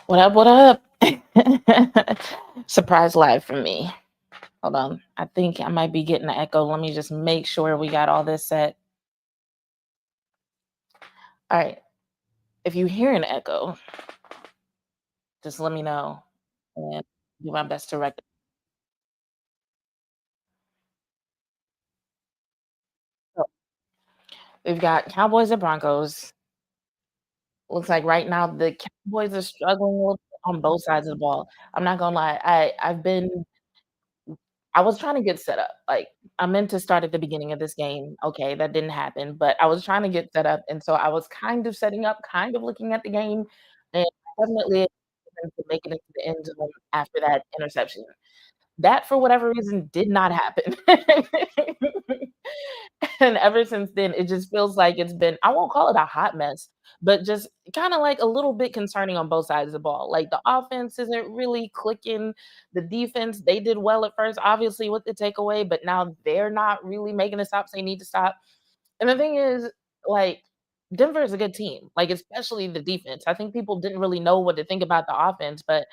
What up? What up? Surprise live from me. Hold on. I think I might be getting an echo. Let me just make sure we got all this set. All right. If you hear an echo, just let me know and do my best to rectify. So we've got Cowboys and Broncos. Looks like right now the Cowboys are struggling a little bit on both sides of the ball. I'm not gonna lie. I was trying to get set up. Like, I meant to start at the beginning of this game. Okay, that didn't happen, but I was trying to get set up, and so I was kind of setting up, kind of looking at the game, and definitely to make it into the end zone after that interception. That, for whatever reason, did not happen. And ever since then, it just feels like it's been I won't call it a hot mess, but just kinda like a little bit concerning on both sides of the ball. Like, the offense isn't really clicking. The defense, they did well at first, obviously, with the takeaway, but now they're not really making the stops they need to stop. And the thing is, like, Denver is a good team, like, especially the defense. I think people didn't really know what to think about the offense, but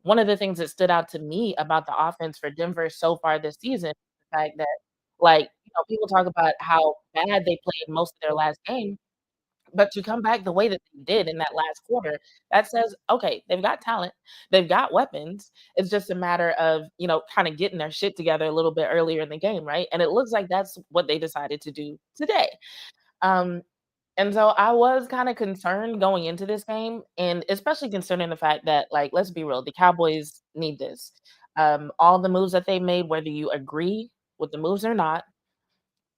one of the things that stood out to me about the offense for Denver so far this season, the fact that, like, people talk about how bad they played most of their last game, but to come back the way that they did in that last quarter, that says, okay, they've got talent, they've got weapons. It's just a matter of, kind of getting their shit together a little bit earlier in the game, right? And it looks like that's what they decided to do today. Um, and so I was kind of concerned going into this game, and especially concerning the fact that, like, let's be real, the Cowboys need this. All the moves that they made, whether you agree with the moves or not,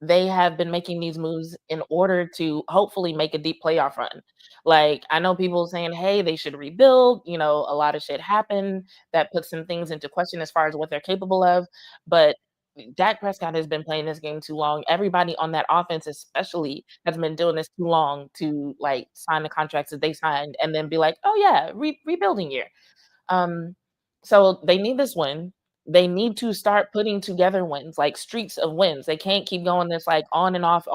they have been making these moves in order to hopefully make a deep playoff run. Like, I know people saying, hey, they should rebuild. A lot of shit happened that puts some things into question as far as what they're capable of. But Dak Prescott has been playing this game too long. Everybody on that offense, especially, has been doing this too long to like sign the contracts that they signed and then be like, oh, yeah, rebuilding year. Um, so they need this win. They need to start putting together wins, like streaks of wins. They can't keep going this like on and off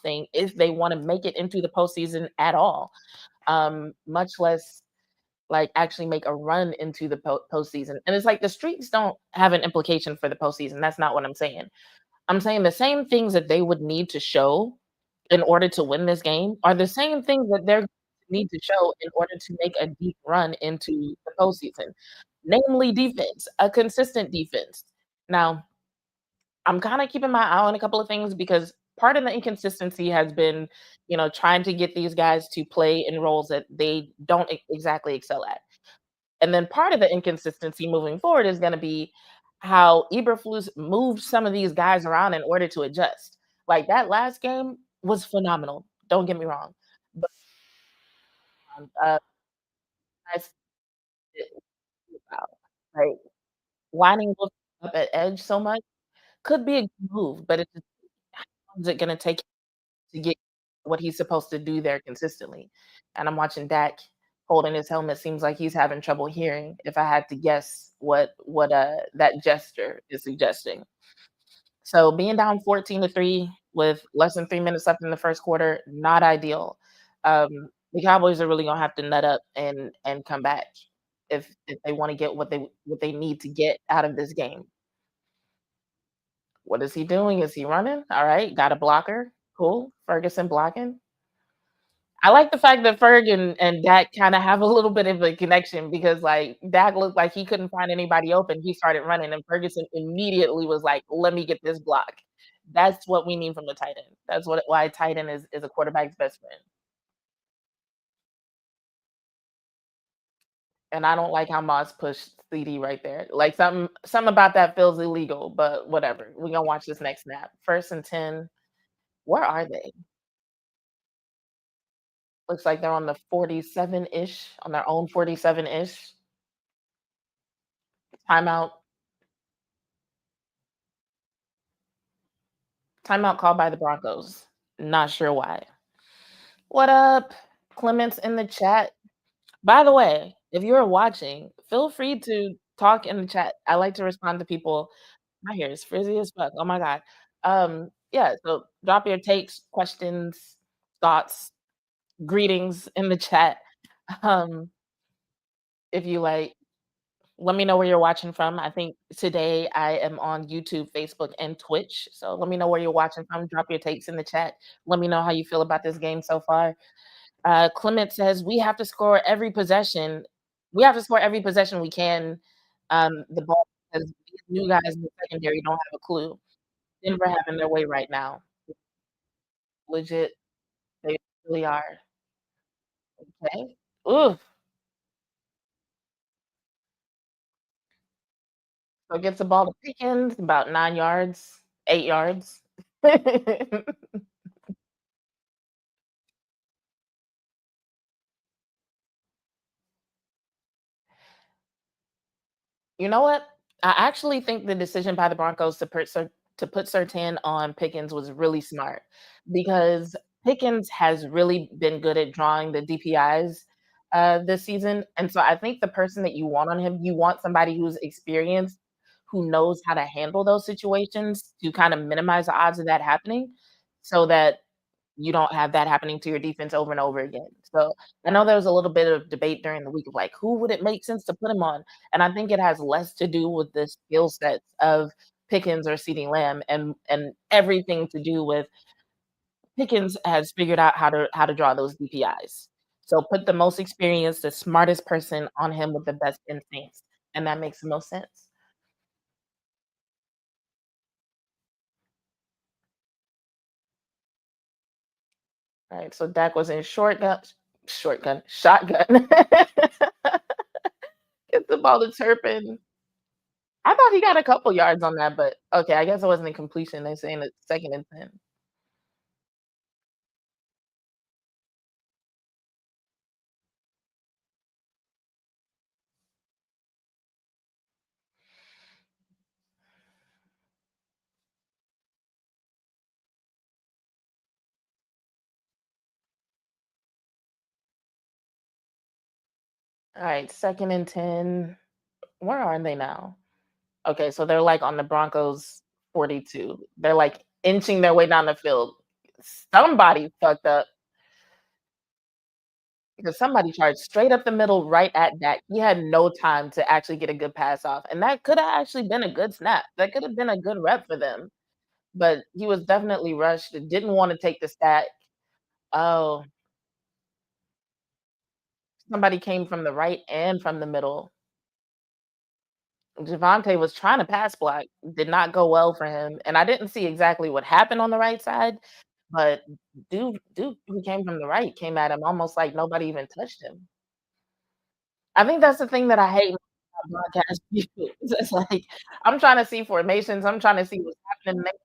thing if they want to make it into the postseason at all. Much less like actually make a run into the postseason. And it's like the streaks don't have an implication for the postseason. That's not what I'm saying. I'm saying the same things that they would need to show in order to win this game are the same things that they're need to show in order to make a deep run into the postseason, namely defense, a consistent defense. Now, I'm kind of keeping my eye on a couple of things because part of the inconsistency has been, trying to get these guys to play in roles that they don't exactly excel at. And then part of the inconsistency moving forward is going to be how Eberflus moved some of these guys around in order to adjust. Like that last game was phenomenal. Don't get me wrong, but I wow, like lining Wolf up at edge so much could be a good move, but it's just how long is it going to take to get what he's supposed to do there consistently? And I'm watching Dak holding his helmet. Seems like he's having trouble hearing. If I had to guess what that gesture is suggesting. So being down 14-3 with less than 3 minutes left in the first quarter, not ideal. The Cowboys are really gonna have to nut up and come back if they want to get what they need to get out of this game. What is he doing? Is he running? All right, got a blocker. Cool. Ferguson blocking. I like the fact that Ferg and Dak kinda have a little bit of a connection because, like, Dak looked like he couldn't find anybody open, he started running, and Ferguson immediately was like, "Let me get this block." That's what we need from the tight end. That's why tight end is a quarterback's best friend, and I don't like how Moss pushed CD right there. Like, something about that feels illegal, but whatever. We gonna watch this next snap. 1st and 10. Where are they? Looks like they're on the 47-ish, on their own 47-ish. Timeout. Timeout called by the Broncos. Not sure why. What up? Clements in the chat. By the way, if you're watching, feel free to talk in the chat. I like to respond to people. My hair is frizzy as fuck. Oh my god. Yeah, so drop your takes, questions, thoughts, greetings in the chat. Um, If you like, let me know where you're watching from. I think today I am on YouTube, Facebook, and Twitch. So let me know where you're watching from. Drop your takes in the chat. Let me know how you feel about this game so far. Clement says we have to score every possession. We have to score every possession we can. The ball because these new guys in the secondary don't have a clue. Denver having their way right now. Legit, they really are. Okay. Ooh. So gets the ball to Pickens, about 9 yards, 8 yards. You know what? I actually think the decision by the Broncos to put Surtain on Pickens was really smart because Pickens has really been good at drawing the DPIs this season, and so I think the person that you want on him, you want somebody who's experienced, who knows how to handle those situations to kind of minimize the odds of that happening, so that you don't have that happening to your defense over and over again. So I know there was a little bit of debate during the week of like, who would it make sense to put him on? And I think it has less to do with the skill sets of Pickens or CeeDee Lamb and everything to do with Pickens has figured out how to draw those DPIs. So put the most experienced, the smartest person on him with the best instincts. And that makes the most sense. All right. So Dak was in shotgun. Get the ball to Turpin. I thought he got a couple yards on that, but okay, I guess it wasn't a completion. They're saying it's 2nd and 10. Alright, 2nd and 10. Where are they now? Okay, so they're, like, on the Broncos 42. They're, like, inching their way down the field. Somebody fucked up because somebody charged straight up the middle right at Dak. He had no time to actually get a good pass off, and that coulda actually been a good snap. That could have been a good rep for them, but he was definitely rushed, didn't wanna take the stack. Oh, somebody came from the right and from the middle. Javante was trying to pass block, did not go well for him, and I didn't see exactly what happened on the right side, but dude who came from the right came at him almost like nobody even touched him. I think that's the thing that I hate about broadcast people. It's just like, I'm trying to see formations, I'm trying to see what's happening next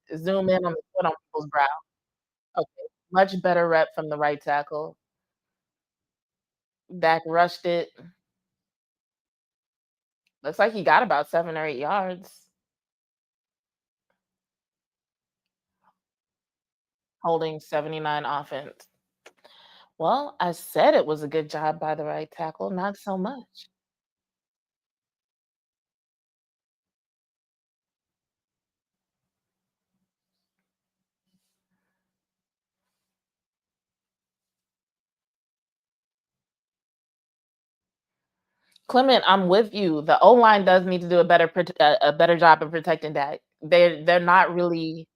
to zoom in on the sweat on people's brow. Okay, much better rep from the right tackle. Dak rushed it. Looks like he got about 7 or 8 yards, holding 79 offense. Well, I said it was a good job by the right tackle, not so much. Clement, I'm with you. The O-line does need to do a better job of protecting Dak. They're not really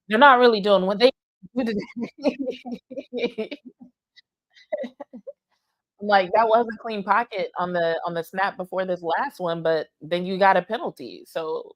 doing what they do today. Like, that was a clean pocket on the snap before this last one, but then you got a penalty. So,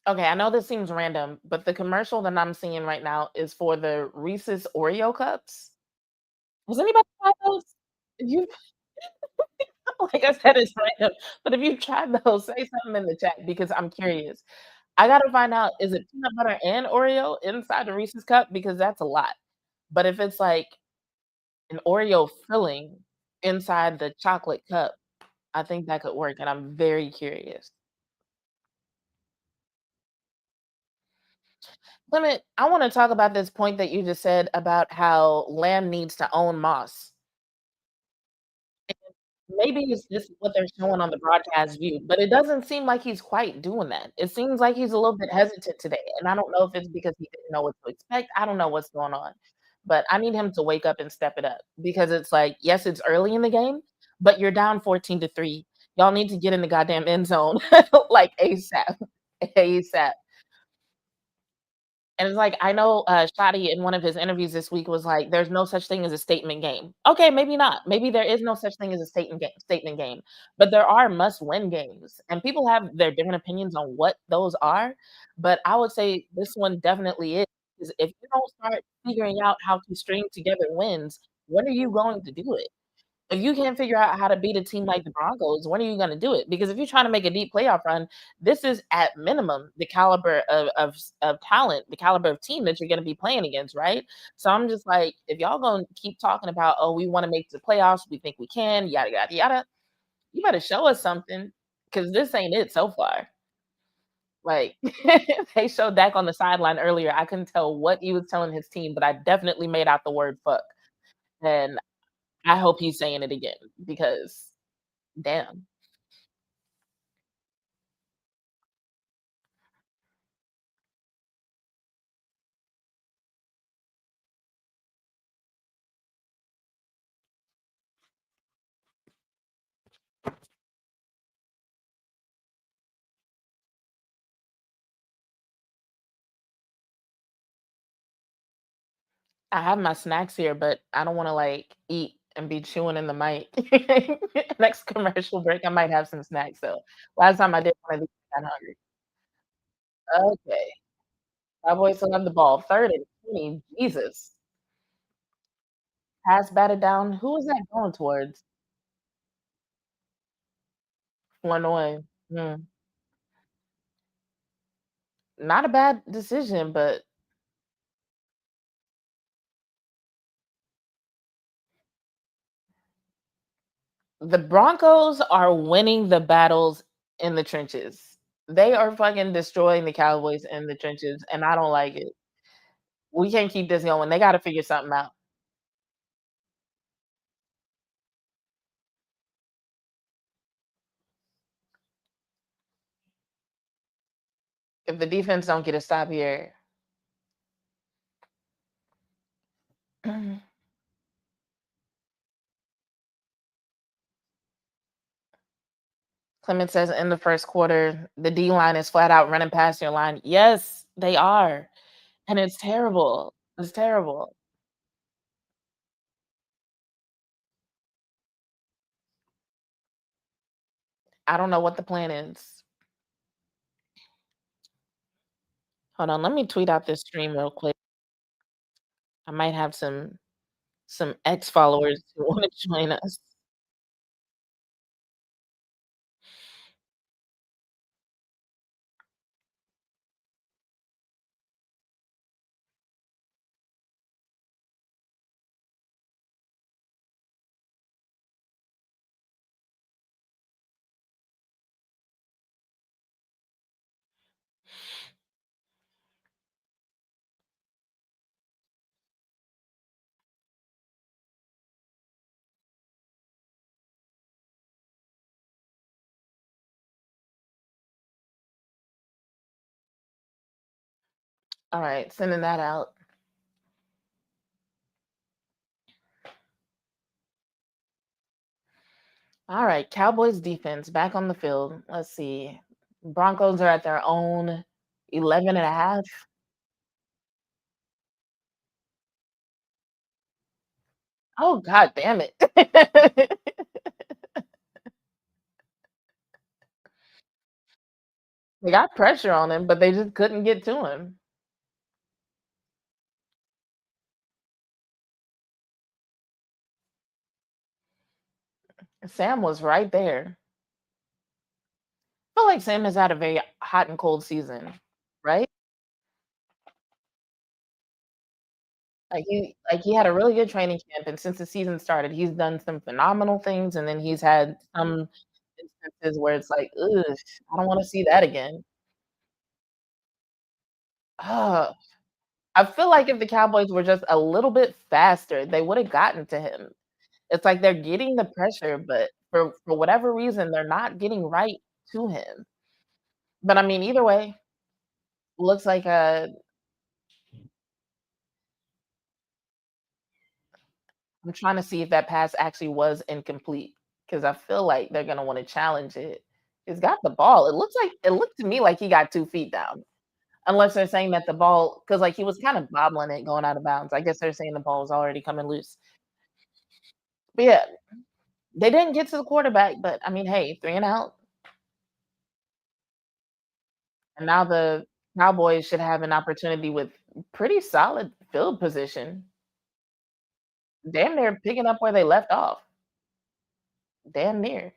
okay, I know this seems random, but the commercial that I'm seeing right now is for the Reese's Oreo cups. Has anybody tried those? You like I said, it's random, but if you've tried those, say something in the chat because I'm curious. I gotta find out, is it peanut butter and Oreo inside the Reese's cup? Because that's a lot. But if it's like an Oreo filling inside the chocolate cup, I think that could work, and I'm very curious. Clement, I wanna talk about this point that you just said about how Lamb needs to own Moss. Maybe it's just what they're showing on the broadcast view, but it doesn't seem like he's quite doing that. It seems like he's a little bit hesitant today, and I don't know if it's because he didn't know what to expect. I don't know what's going on, but I need him to wake up and step it up because it's like, yes, it's early in the game, but you're down 14-3. Y'all need to get in the goddamn end zone like ASAP, ASAP. And it's like, I know, Shotty in one of his interviews this week was like, "There's no such thing as a statement game." Okay, maybe not. Maybe there is no such thing as a statement game, but there are must-win games, and people have their different opinions on what those are, but I would say this one definitely is, 'cause if you don't start figuring out how to string together wins, when are you going to do it? If you can't figure out how to beat a team like the Broncos, when are you gonna do it? Because if you're trying to make a deep playoff run, this is at minimum the caliber of talent, the caliber of team that you're gonna be playing against, right? So I'm just like, if y'all gonna keep talking about, "Oh, we wanna make the playoffs, we think we can, yada, yada, yada," you better show us something, because this ain't it so far. Like, they showed Dak on the sideline earlier, I couldn't tell what he was telling his team, but I definitely made out the word "fuck," and I hope he's saying it again because damn. I have my snacks here, but I don't wanna, like, eat and be chewing in the mic. Next commercial break, I might have some snacks, though. Last time I did one of these, I got hungry. Okay. Cowboys still have the ball. 3rd and 20. Jesus. Pass batted down. Who is that going towards? Illinois. Hmm. Not a bad decision, but the Broncos are winning the battles in the trenches. They are fucking destroying the Cowboys in the trenches, and I don't like it. We can't keep this going. They gotta figure something out. If the defense don't get a stop here. Clement says in the first quarter, the D line is flat out running past your line. Yes, they are. And it's terrible. It's terrible. I don't know what the plan is. Hold on, let me tweet out this stream real quick. I might have some ex followers who want to join us. All right, sending that out. All right, Cowboys defense back on the field. Let's see. Broncos are at their own 11 and a half. Oh, god damn it. They got pressure on him, but they just couldn't get to him. Sam was right there. I feel like Sam has had a very hot and cold season, right? Like he had a really good training camp, and since the season started, he's done some phenomenal things, and then he's had some instances where it's like, "Ugh, I don't wanna see that again." Ugh. I feel like if the Cowboys were just a little bit faster, they woulda gotten to him. It's like they're getting the pressure, but For whatever reason, they're not getting right to him. But I mean, either way, looks like I'm trying to see if that pass actually was incomplete because I feel like they're gonna want to challenge it. He's got the ball. It looked to me like he got 2 feet down. Unless they're saying that the ball, because like he was kind of bobbling it going out of bounds. I guess they're saying the ball was already coming loose. But yeah, they didn't get to the quarterback, but I mean, hey, 3 and out. And now the Cowboys should have an opportunity with pretty solid field position. Damn near picking up where they left off. Damn near.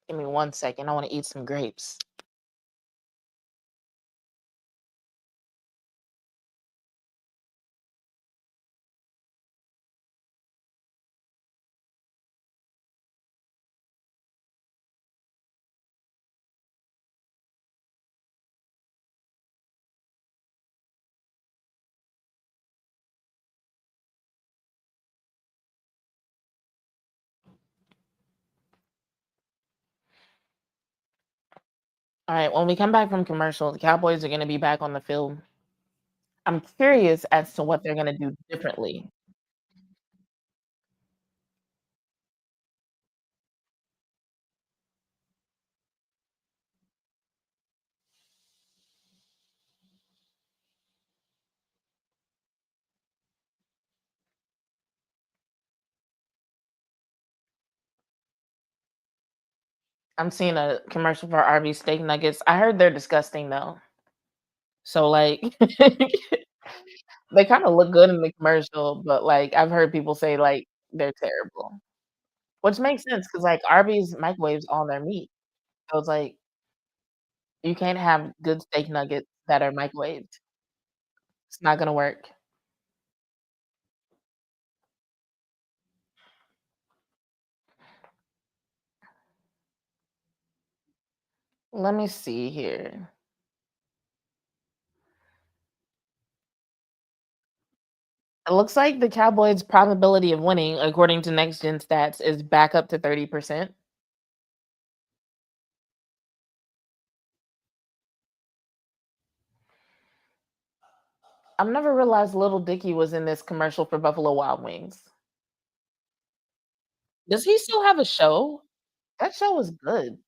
Give me 1 second. I want to eat some grapes. All right, when we come back from commercial, the Cowboys are going to be back on the field. I'm curious as to what they're going to do differently. I'm seeing a commercial for Arby's steak nuggets. I heard they're disgusting though. So like they kind of look good in the commercial, but like I've heard people say like they're terrible. Which makes sense because like Arby's microwaves all their meat. So it's like you can't have good steak nuggets that are microwaved. It's not gonna work. Let me see here. It looks like the Cowboys' probability of winning, according to Next Gen Stats, is back up to 30%. I've never realized Little Dicky was in this commercial for Buffalo Wild Wings. Does he still have a show? That show was good.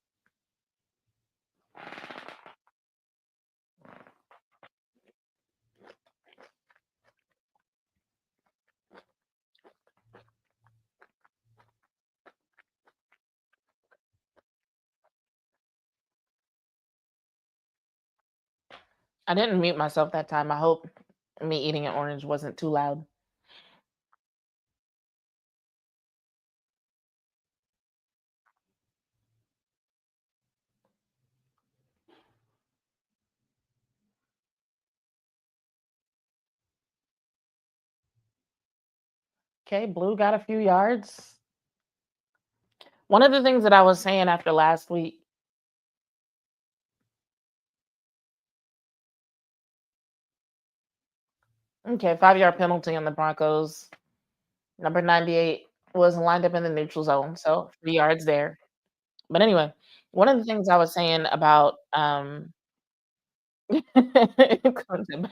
I didn't mute myself that time. I hope me eating an orange wasn't too loud. Okay, Blue got a few yards. One of the things that I was saying after last week, okay, 5 yard penalty on the Broncos. Number 98 was lined up in the neutral zone, so 3 yards there. But anyway, one of the things I was saying about better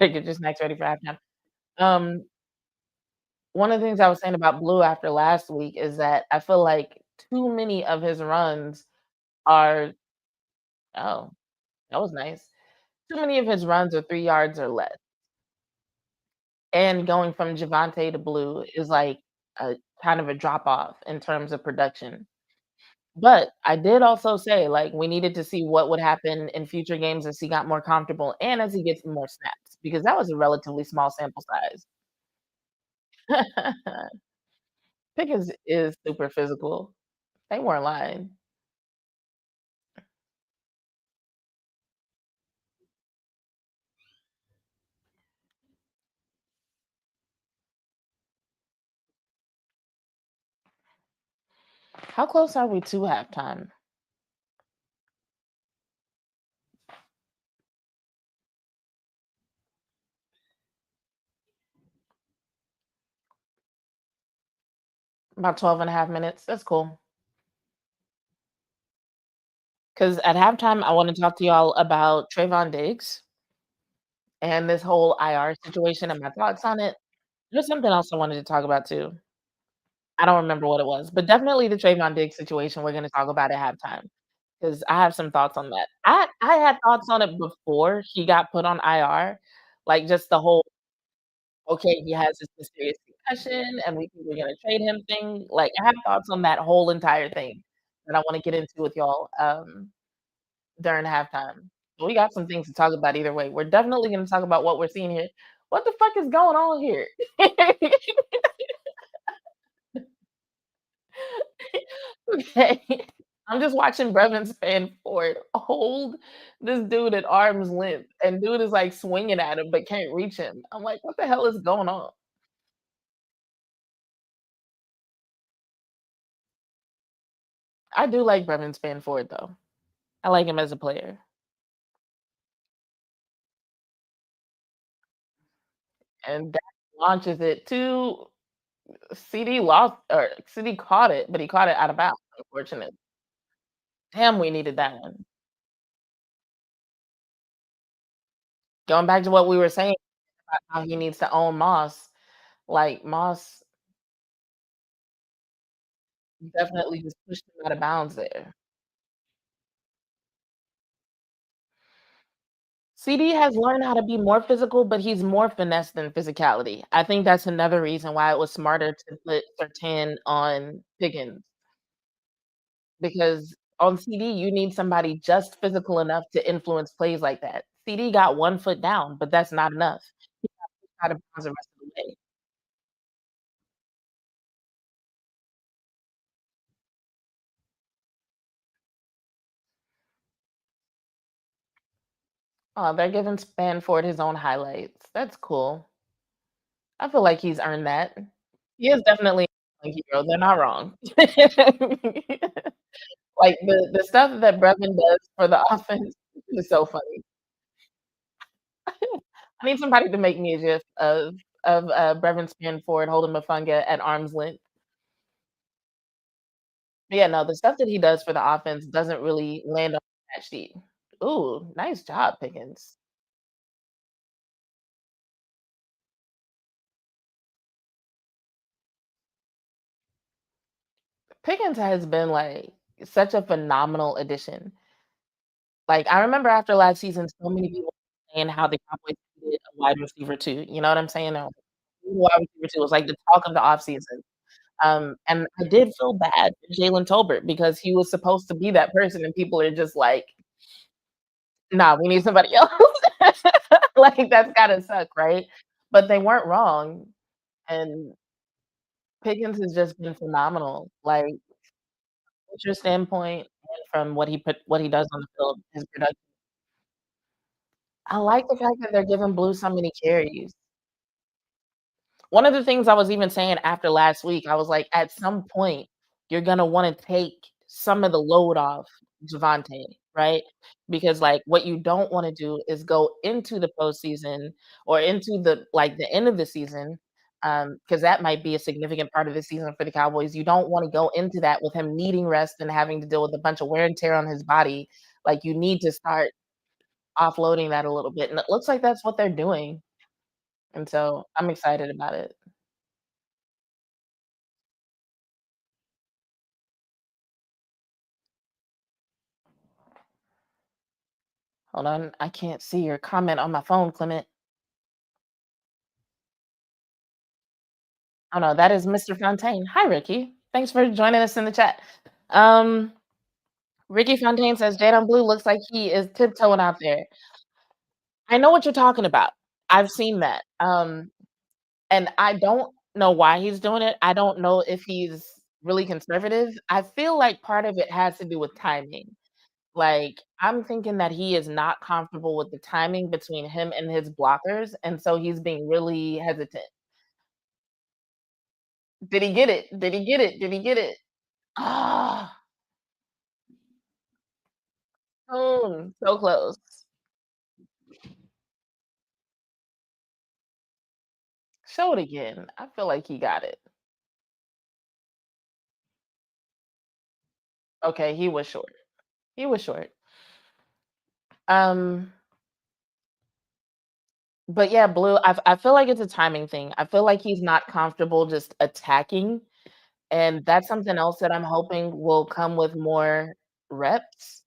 get your snacks ready for halftime. Um, one of the things I was saying about Blue after last week is that I feel like too many of his runs are oh, that was nice. Too many of his runs are 3 yards or less, and going from Javante to Blue is like a kind of a drop off in terms of production. But I did also say, like, we needed to see what would happen in future games as he got more comfortable and as he gets more snaps, because that was a relatively small sample size. Pickens is super physical. They weren't lying. How close are we to halftime? About 12 and a half minutes. That's cool. Because at halftime, I want to talk to y'all about Trayvon Diggs and this whole IR situation and my thoughts on it. There's something else I wanted to talk about too. I don't remember what it was, but definitely the Trayvon Diggs situation we're gonna talk about at halftime, because I have some thoughts on that. I had thoughts on it before he got put on IR, like, just the whole, "Okay, he has this mysterious concussion, and we think we're gonna trade him" thing. Like, I have thoughts on that whole entire thing that I wanna get into with y'all, during halftime. We got some things to talk about either way. We're definitely gonna talk about what we're seeing here. What the fuck is going on here? Okay. I'm just watching Brevin Spanford hold this dude at arm's length, and dude is, like, swinging at him but can't reach him. I'm like, "What the hell is going on?" I do like Brevin Spanford, though. I like him as a player, and that launches it to CD lost or CD caught it, but he caught it out of bounds, unfortunately. Damn, we needed that one. Going back to what we were saying about how he needs to own Moss, like, Moss definitely just pushed him out of bounds there. CD has learned how to be more physical, but he's more finesse than physicality. I think that's another reason why it was smarter to put Surtain on Pickens, because on CD, you need somebody just physical enough to influence plays like that. CD got 1 foot down, but that's not enough. He got pushed out of bounds the rest of the way. Oh, they're giving Spanford his own highlights. That's cool. I feel like he's earned that. He is definitely a hero, they're not wrong. Like, the stuff that Brevin does for the offense is so funny. I need somebody to make me a gif of Brevin Spanford holding Mafunga at arm's length. But yeah, no, the stuff that he does for the offense doesn't really land on the stat sheet. Ooh, nice job, Pickens. Pickens has been, like, such a phenomenal addition. Like, I remember after last season, so many people saying how the Cowboys needed a wide receiver too, you know what I'm saying? Wide receiver too was, like, the talk of the offseason. And I did feel bad for Jalen Tolbert because he was supposed to be that person, and people are just like, "Nah, we need somebody else." Like, that's gotta suck, right? But they weren't wrong, and Pickens has just been phenomenal. Like, your standpoint and from what he does on the field, his production. I like the fact that they're giving Blue so many carries. One of the things I was even saying after last week, I was like, at some point, you're gonna wanna take some of the load off Javonte, right? Because, like, what you don't wanna do is go into the postseason or into the end of the season, because that might be a significant part of the season for the Cowboys. You don't wanna go into that with him needing rest and having to deal with a bunch of wear and tear on his body. Like, you need to start offloading that a little bit, and it looks like that's what they're doing, and so I'm excited about it. Hold on, I can't see your comment on my phone, Clement. Oh, no, that is Mr. Fontaine. Hi, Ricky. Thanks for joining us in the chat. Um, Ricky Fontaine says Jadon Blue looks like he is tiptoeing out there. I know what you're talking about. I've seen that. And I don't know why he's doing it. I don't know if he's really conservative. I feel like part of it has to do with timing. Like, I'm thinking that he is not comfortable with the timing between him and his blockers, and so he's being really hesitant. Did he get it? Did he get it? Did he get it? Ah, so close. Show it again. I feel like he got it. Okay, he was short. He was short. Um, but yeah, Blue, I feel like it's a timing thing. I feel like he's not comfortable just attacking, and that's something else that I'm hoping will come with more reps,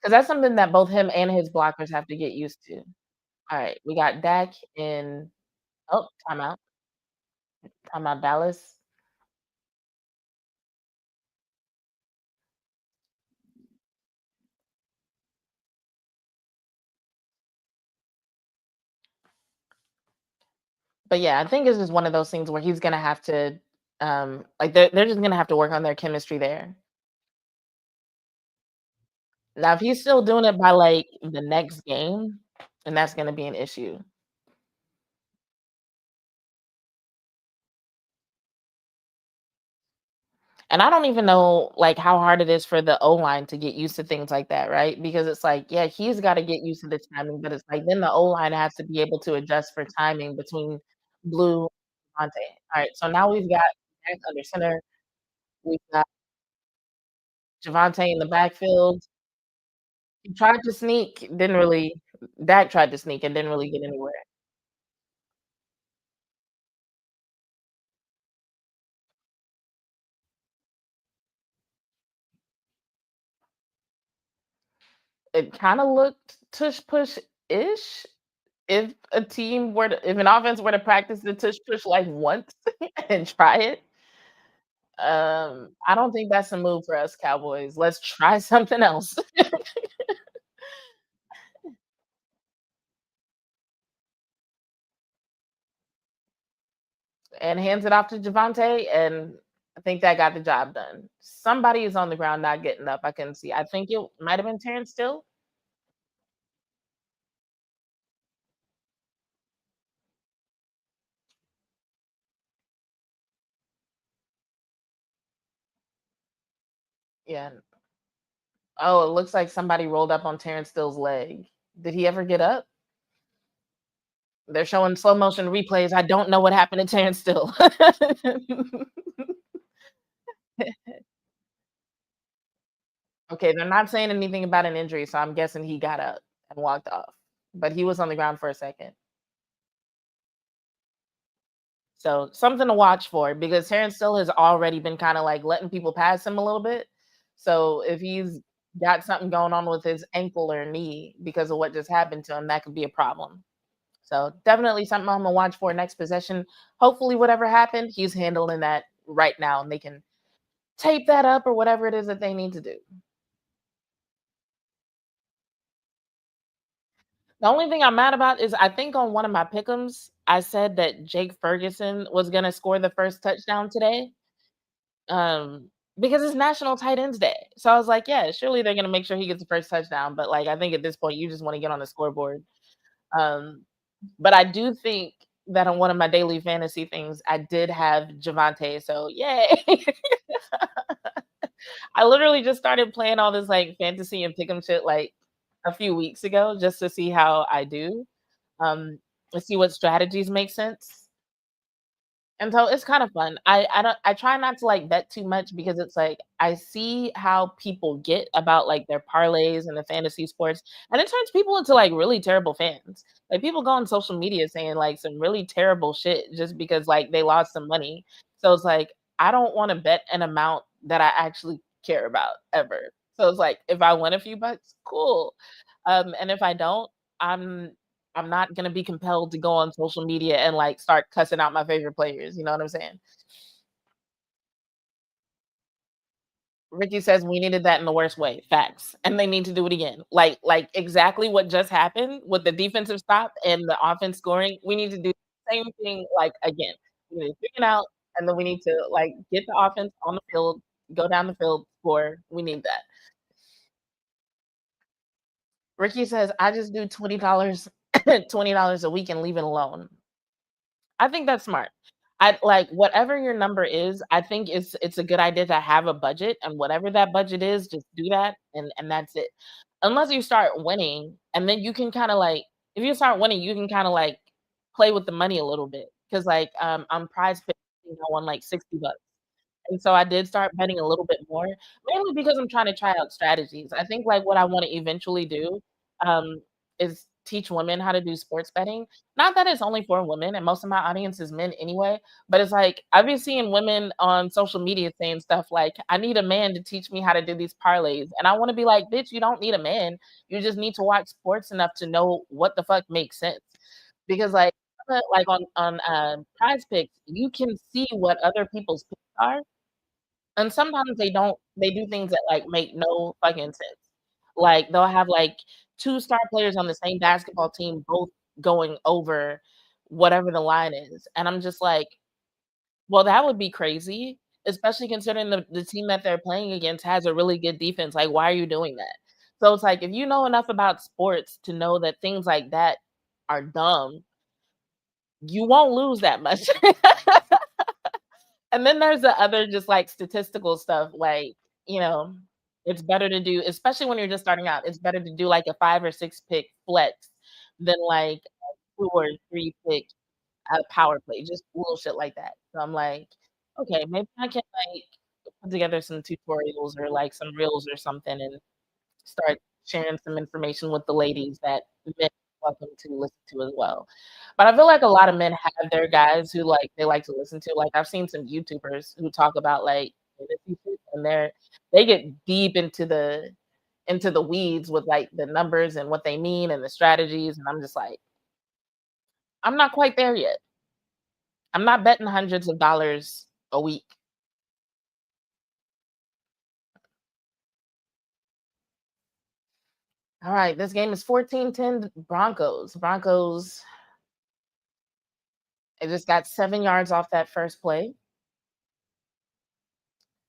because that's something that both him and his blockers have to get used to. Alright, we got Dak in oh, timeout. Timeout Dallas. But yeah, I think it's just one of those things where he's gonna have to, like, they're just gonna have to work on their chemistry there. Now, if he's still doing it by, like, the next game, then that's gonna be an issue. And I don't even know, like, how hard it is for the O-line to get used to things like that, right? Because it's like, yeah, he's gotta get used to the timing, but it's like then the O-line has to be able to adjust for timing between Blue and Devontae. Alright, so now we've got Dak under center, we've got Javonte in the backfield. He tried to sneak, didn't really Dak tried to sneak and didn't really get anywhere. It kinda looked tush push-ish if an offense were to practice the tush push, like, once and try it. I don't think that's a move for us Cowboys. Let's try something else. And hands it off to Javonte, and I think that got the job done. Somebody is on the ground not getting up, I couldn't see. I think it might have been Terrence Steele. Yeah. Oh, it looks like somebody rolled up on Terrence Steele's leg. Did he ever get up? They're showing slow motion replays. I don't know what happened to Terrence Steele. Okay, they're not saying anything about an injury, so I'm guessing he got up and walked off. But he was on the ground for a second. So something to watch for because Terrence Steele has already been kind of like letting people pass him a little bit. So if he's got something going on with his ankle or knee because of what just happened to him, that could be a problem. So definitely something I'm gonna watch for next possession. Hopefully, whatever happened, he's handling that right now, and they can tape that up or whatever it is that they need to do. The only thing I'm mad about is I think on one of my pick'ems, I said that Jake Ferguson was gonna score the first touchdown today, because it's National Tight Ends Day. So I was like, yeah, surely they're gonna make sure he gets the first touchdown. But like, I think at this point, you just want to get on the scoreboard. Um, but I do think that on one of my daily fantasy things, I did have Javante. So yay! I literally just started playing all this like fantasy and pick'em shit like a few weeks ago just to see how I do. To see what strategies make sense. And so it's kind of fun. I try not to like bet too much because it's like I see how people get about like their parlays and the fantasy sports, and it turns people into like really terrible fans. Like people go on social media saying like some really terrible shit just because like they lost some money. So it's like I don't want to bet an amount that I actually care about ever. So it's like if I win a few bucks, cool. And if I don't, I'm I'm not gonna be compelled to go on social media and, like, start cussing out my favorite players, you know what I'm saying? Ricky says we needed that in the worst way, facts, and they need to do it again. Exactly what just happened with the defensive stop and the offense scoring, we need to do the same thing, like, again. We need to figure it out, and then we need to, like, get the offense on the field, go down the field, score. We need that. Ricky says, "I just do $20 $20 a week and leave it alone." I think that's smart. I like whatever your number is, I think it's a good idea to have a budget, and whatever that budget is, just do that, and that's it. Unless you start winning, and then you can kinda like if you start winning, you can kinda like play with the money a little bit. Because like, on Prize Picks, I think I won like 60 bucks. And so I did start betting a little bit more, mainly because I'm trying to try out strategies. I think, like, what I wanna eventually do, um, is teach women how to do sports betting. Not that it's only for women, and most of my audience is men anyway, but it's like, I've been seeing women on social media saying stuff like, "I need a man to teach me how to do these parlays," and I wanna be like, "Bitch, you don't need a man. You just need to watch sports enough to know what the fuck makes sense." Because, like, on Prize Picks, you can see what other people's picks are, and sometimes they do things that, like, make no fucking sense. Like, they'll have, like, 2 star players on the same basketball team both going over whatever the line is, and I'm just like, "Well, that would be crazy, especially considering the team that they're playing against has a really good defense, like, why are you doing that?" So it's like, if you know enough about sports to know that things like that are dumb, you won't lose that much. And then there's the other just, like, statistical stuff, like, you know, it's better to do especially when you're just starting out, it's better to do, like, a 5 or 6 pick flex than, like, a 2 or 3 pick, power play, just little shit like that. So I'm like, "Okay, maybe I can, like, put together some tutorials or, like, some reels or something and start sharing some information with the ladies that men are welcome to listen to as well." But I feel like a lot of men have their guys who, like, they like to listen to, like, I've seen some YouTubers who talk about, like, fantasy shit, and they get deep into the weeds with, like, the numbers and what they mean and the strategies, and I'm just like, "I'm not quite there yet. I'm not betting hundreds of dollars a week." Alright, this game is 14-10 Broncos. Broncos, they just got 7 yards off that first play.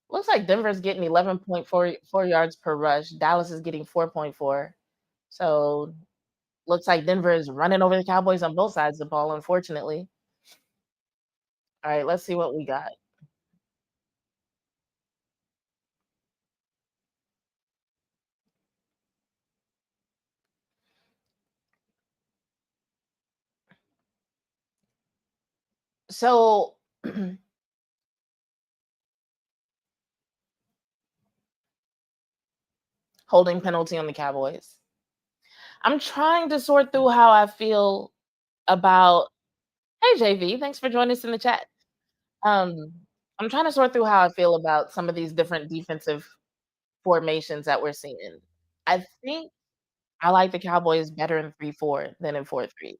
Looks like Denver's getting 11.44 yards per rush. Dallas is getting 4.4. So looks like Denver is running over the Cowboys on both sides of the ball, unfortunately. All right, let's see what we got. So holding penalty on the Cowboys. I'm trying to sort through how I feel about hey JV, thanks for joining us in the chat. Um, I'm trying to sort through how I feel about some of these different defensive formations that we're seeing. I think I like the Cowboys better in 3-4 than in 4-3.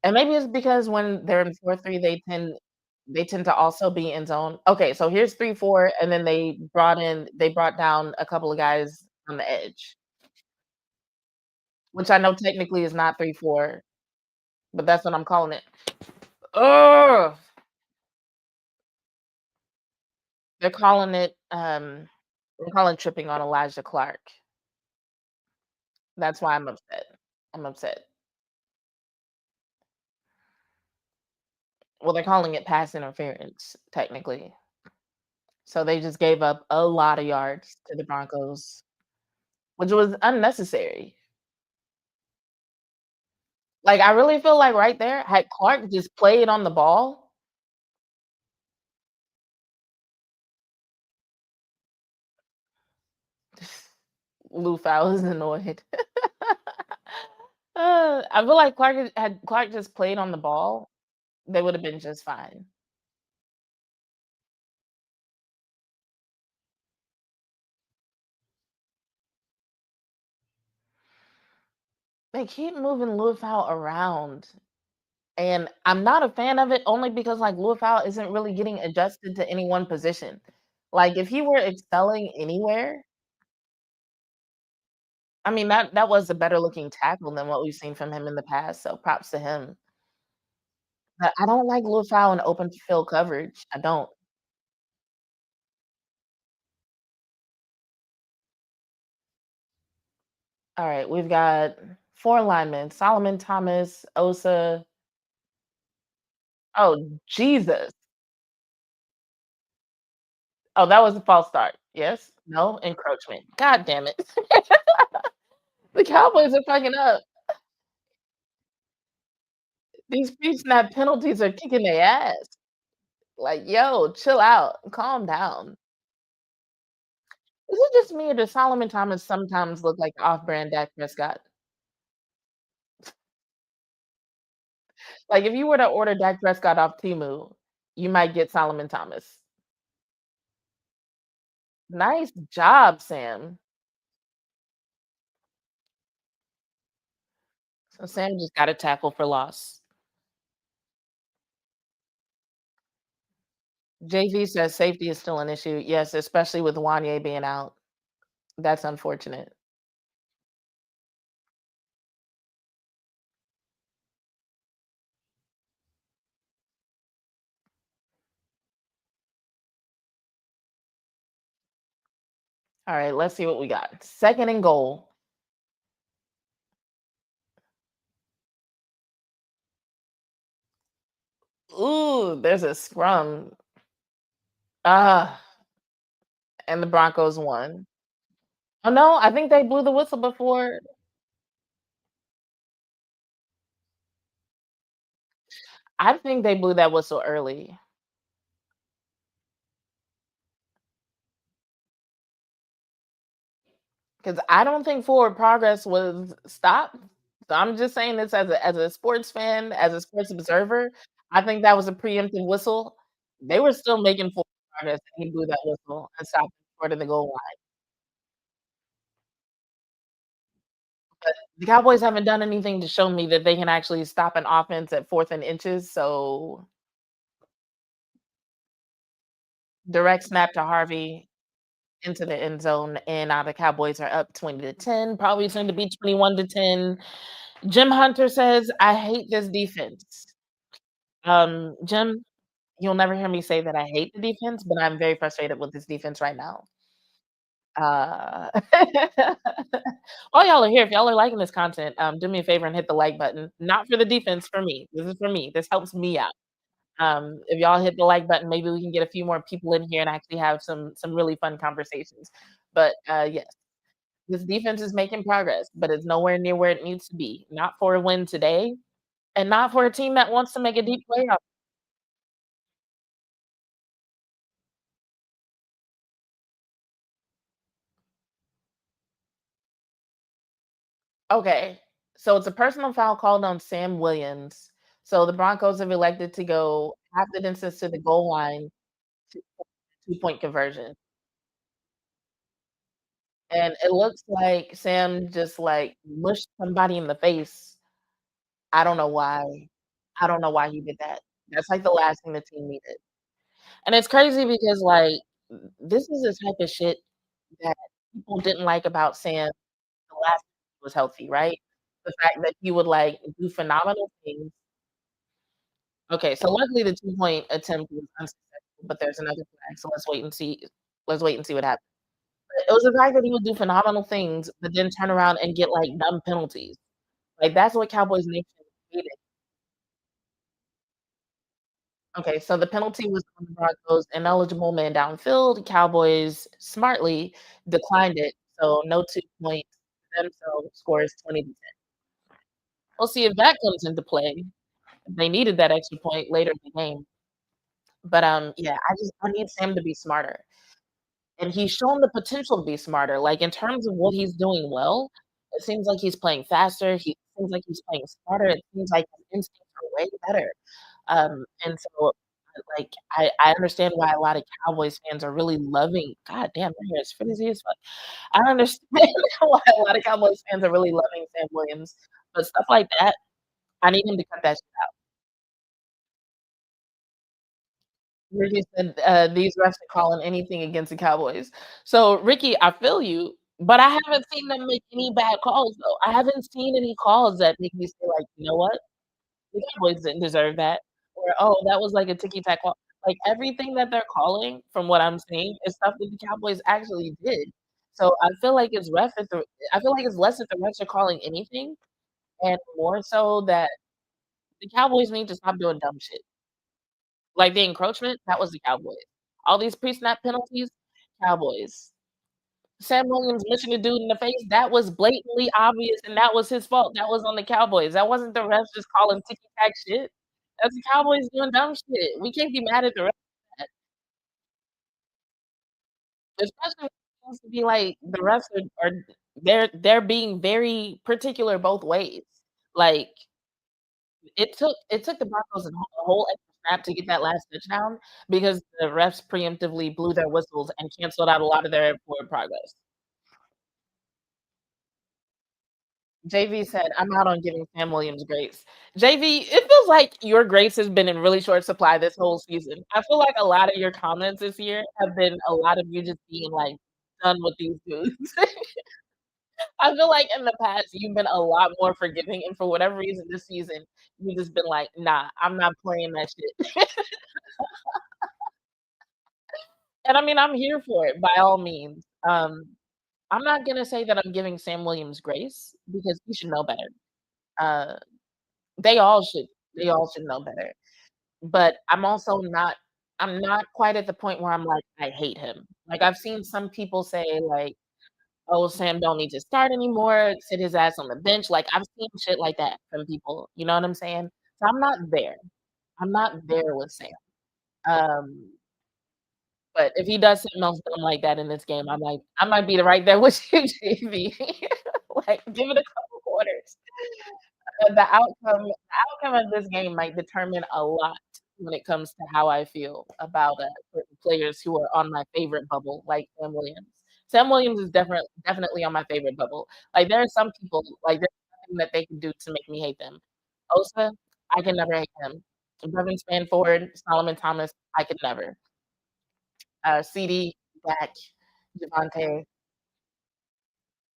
And maybe it's because when they're in 4-3, they tend to also be in zone. Okay, so here's 3-4, and then they brought down a couple of guys on the edge, which I know technically is not 3-4, but that's what I'm calling it. Ugh! They're calling it, they're calling tripping on Elijah Clark. That's why I'm upset. I'm upset. Well, they're calling it pass interference, technically. So they just gave up a lot of yards to the Broncos, which was unnecessary. Like, I really feel like right there, had Clark just played on the ball, Lou Fowl is annoyed. I feel like had Clark just played on the ball, they would have been just fine. They keep moving Lou Fowl around, and I'm not a fan of it only because, like, Lou Fowl isn't really getting adjusted to any one position. Like, if he were excelling anywhere, I mean, that was a better looking tackle than what we've seen from him in the past, so props to him. But I don't like Lil Fowl in open field coverage. I don't. Alright, we've got 4 linemen, Solomon Thomas, Osa. Oh, Jesus. Oh, that was a false start. Yes? No? Encroachment. God damn it. The Cowboys are fucking up. These pre-snap penalties are kicking their ass. Like, yo, chill out, calm down. Is it just me or does Solomon Thomas sometimes look like off-brand Dak Prescott? Like, if you were to order Dak Prescott off Temu, you might get Solomon Thomas. Nice job, Sam. So Sam just got a tackle for loss. JV says safety is still an issue. Yes, especially with Wanye being out. That's unfortunate. All right, let's see what we got. Second and goal. Ooh, there's a scrum. Ah, and the Broncos won. Oh no, I think they blew the whistle before. I think they blew that whistle early. 'Cause I don't think forward progress was stopped. So I'm just saying this as a sports fan, as a sports observer, I think that was a preemptive whistle. They were still making forward progress, and he blew that whistle and stopped short of the goal line. But the Cowboys haven't done anything to show me that they can actually stop an offense at 4th and inches, so direct snap to Harvey into the end zone, and now the Cowboys are up 20-10, probably soon to be 21-10. Jim Hunter says, "I hate this defense." Jim, you'll never hear me say that I hate the defense, but I'm very frustrated with this defense right now. Uh, while y'all are here, if y'all are liking this content, do me a favor and hit the like button. Not for the defense, for me. This is for me. This helps me out. If y'all hit the like button, maybe we can get a few more people in here and actually have some really fun conversations. But yes, this defense is making progress, but it's nowhere near where it needs to be. Not for a win today, and not for a team that wants to make a deep playoff. Okay, so it's a personal foul called on Sam Williams. So the Broncos have elected to go half the distance to the goal line to 2-point conversion. And it looks like Sam just, like, mushed somebody in the face. I don't know why. I don't know why he did that. That's, like, the last thing the team needed. And it's crazy because, like, this is the type of shit that people didn't like about Sam the last time he was healthy, right? The fact that he would, like, do phenomenal things. Okay, so luckily the two-point attempt was unsuccessful, but there's another flag, so let's wait and see what happens. But it was the fact that he would do phenomenal things, but then turn around and get, like, dumb penalties. Like, that's what Cowboys Nation hated. Okay, so the penalty was on the Broncos, ineligible man downfield. Cowboys smartly declined it, so no 2 points for them, so score is 20-10. We'll see if that comes into play. They needed that extra point later in the game. But, yeah, I need Sam to be smarter. And he's shown the potential to be smarter, like, in terms of what he's doing well, it seems like he's playing faster, he seems like he's playing smarter, it seems like his instincts are way better, and so, like, I understand why a lot of Cowboys fans are really loving God damn, my hair is frizzy as fuck. I understand why a lot of Cowboys fans are really loving Sam Williams, but stuff like that, I need him to cut that shit out. Ricky said, "These refs are calling anything against the Cowboys." So, Ricky, I feel you, but I haven't seen them make any bad calls, though. I haven't seen any calls that make me say, like, "You know what? The Cowboys didn't deserve that," or, "Oh, that was like a ticky-tack call." Like, everything that they're calling, from what I'm seeing, is stuff that the Cowboys actually did. So, I feel like it's less that the refs are calling anything, and more so that the Cowboys need to stop doing dumb shit. Like, the encroachment, that was the Cowboys. All these pre-snap penalties, Cowboys. Sam Williams missing the dude in the face, that was blatantly obvious, and that was his fault. That was on the Cowboys. That wasn't the refs just calling ticky tack shit. That's the Cowboys doing dumb shit. We can't be mad at the refs. especially when it seems to be like the refs are they're being very particular both ways. Like, it took the Broncos a whole extra snap to get that last touchdown because the refs preemptively blew their whistles and canceled out a lot of their forward progress. JV said, "I'm out on giving Sam Williams grace." JV, it feels like your grace has been in really short supply this whole season. I feel like a lot of your comments this year have been a lot of you just being like, "Done with these dudes." I feel like in the past, you've been a lot more forgiving, and for whatever reason this season, you've just been like, "Nah, I'm not playing that shit." And I mean, I'm here for it by all means. I'm not gonna say that I'm giving Sam Williams grace because he should know better. Uh, they all should they all should know better. But I'm not quite at the point where I'm like, I hate him. Like, I've seen some people say, like, "Oh, Sam don't need to start anymore, sit his ass on the bench." Like, I've seen shit like that from people, you know what I'm saying? So I'm not there. I'm not there with Sam. Um, but if he does something else dumb like that in this game, I might be right there with you, JB. Like, give it a couple quarters. The outcome of this game might determine a lot when it comes to how I feel about, certain players who are on my favorite bubble, like Sam Williams. Sam Williams is definitely on my favorite bubble. Like, there are some people, like, there's nothing that they can do to make me hate them. Osa, I can never hate him. Brevin Spanford, Solomon Thomas, I could never. CD, Dak, Javonte,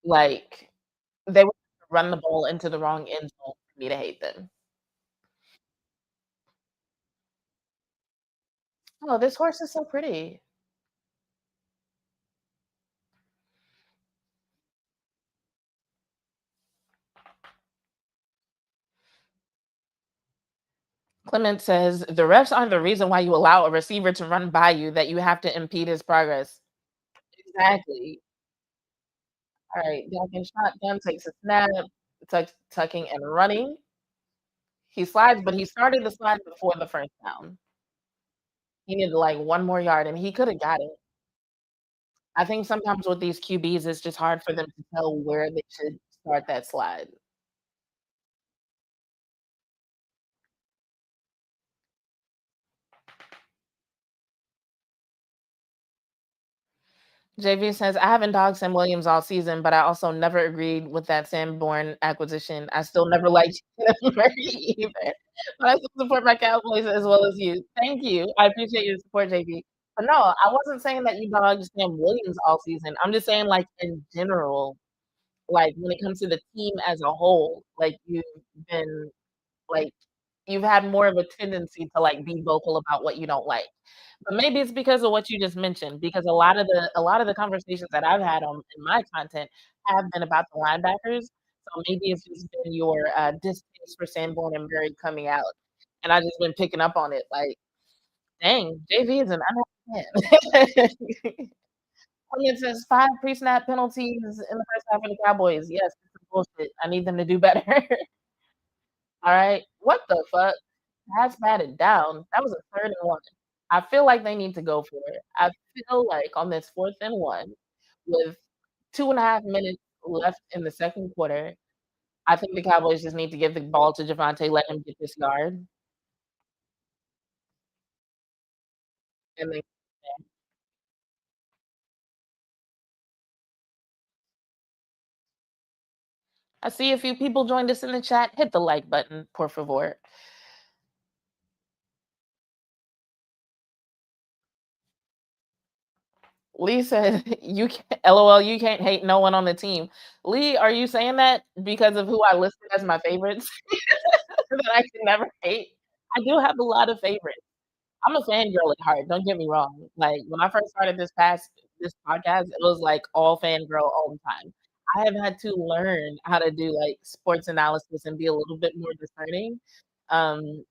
like, they would run the ball into the wrong end zone for me to hate them. Oh, this horse is so pretty. Clement says, "The refs aren't the reason why you allow a receiver to run by you that you have to impede his progress." Exactly. Alright, Dalvin shotgun, takes a snap, tucking and running. He slides, but he started the slide before the first down. He needed, like, 1 more yard, and he coulda got it. I think sometimes with these QBs, it's just hard for them to tell where they should start that slide. JV says, "I haven't dogged Sam Williams all season, but I also never agreed with that Sanborn acquisition. I still never liked Jalen Murray either, but I still support my Cowboys as well as you." Thank you. I appreciate your support, JV. But no, I wasn't saying that you dogged Sam Williams all season. I'm just saying, like, in general, like, when it comes to the team as a whole, like, been like, you've had more of a tendency to, like, be vocal about what you don't like. But maybe it's because of what you just mentioned, because a lot of the conversations that I've had on in my content have been about the linebackers. So maybe it's just been your, distaste for Sanborn and Murray coming out, and I just been picking up on it, like, "Dang, JV is an unhappy man." Clement says, "5 pre-snap penalties in the first half of the Cowboys." Yes, this is bullshit. I need them to do better. Alright. What the fuck? Pass batted down. That was a 3rd and 1. I feel like they need to go for it. I feel like on this 4th and 1, with 2.5 minutes left in the 2nd quarter, I think the Cowboys just need to give the ball to Javonte, let him get this yard, and then I see a few people joined us in the chat. Hit the like button, por favor. Lee said, "You can't LOL, you can't hate no one on the team." Lee, are you saying that because of who I listed as my favorites that I can never hate? I do have a lot of favorites. I'm a fangirl at heart, don't get me wrong. Like, when I first started this podcast, it was, like, all fangirl all the time. I have had to learn how to do, like, sports analysis and be a little bit more discerning, um,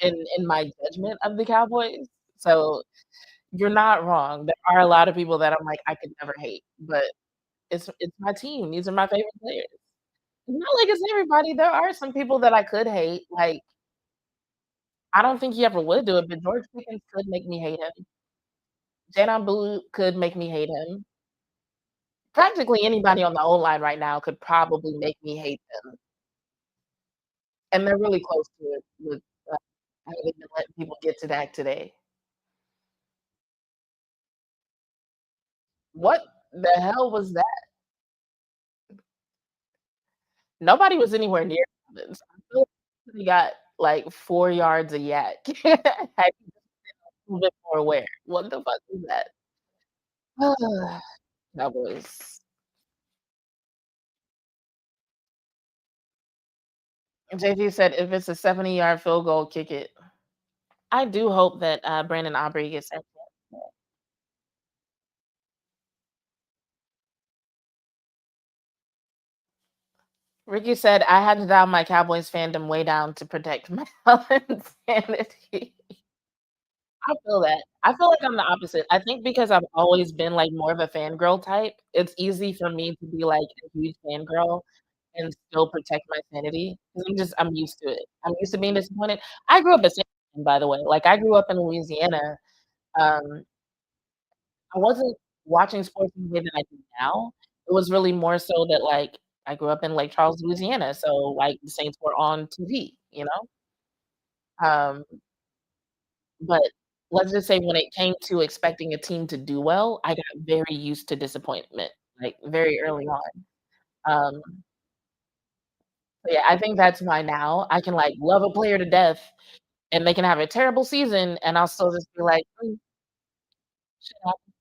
in my judgment of the Cowboys. So, you're not wrong. There are a lot of people that I'm like, I could never hate, but it's my team. These are my favorite players. Not like it's everybody. There are some people that I could hate, like, I don't think he ever would do it, but George Pickens could make me hate him. Janon Blue could make me hate him. Practically anybody on the O-line right now could probably make me hate them, and they're really close to it with, uh, how they've been letting people get to that today. What the hell was that? Nobody was anywhere near Evans. I feel like he got, like, 4 yards a yak. Had he a little bit more aware. What the fuck is that? Cowboys. JV said, "If it's a 70-yard field goal, kick it." I do hope that, Brandon Aubrey gets that chance. Ricky said, "I had to dial my Cowboys fandom way down to protect my health and sanity." I feel that. I feel like I'm the opposite. I think because I've always been, like, more of a fangirl type, it's easy for me to be, like, a huge fangirl and still protect my sanity 'cause I'm used to it. I'm used to being disappointed. I grew up a Saints fan, by the way. Like, I grew up in Louisiana. Um, I wasn't watching sports in the way that I do now. It was really more so that, like, I grew up in Lake Charles, Louisiana, so, like, the Saints were on TV, you know? Um, but let's just say when it came to expecting a team to do well, I got very used to disappointment, like, very early on. Um, so yeah, I think that's why now I can, like, love a player to death, and they can have a terrible season, and I'll still just be like, shit happens."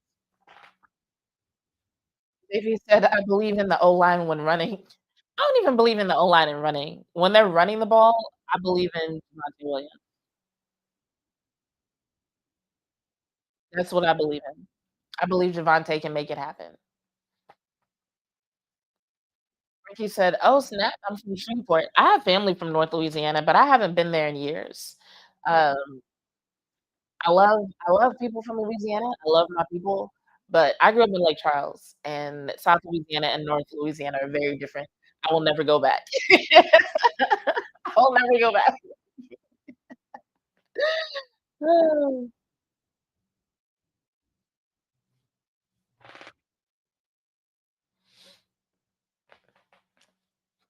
If he said, "I believe in the O-line when running." I don't even believe in the O-line and running. When they're running the ball, I believe in Javonte Williams. That's what I believe in. I believe Javonte can make it happen. Ricky said, "Oh, snap, I'm from Shreveport." I have family from North Louisiana, but I haven't been there in years. Um, I love people from Louisiana. I love my people, but I grew up in Lake Charles, and South Louisiana and North Louisiana are very different. I will never go back. I will never go back.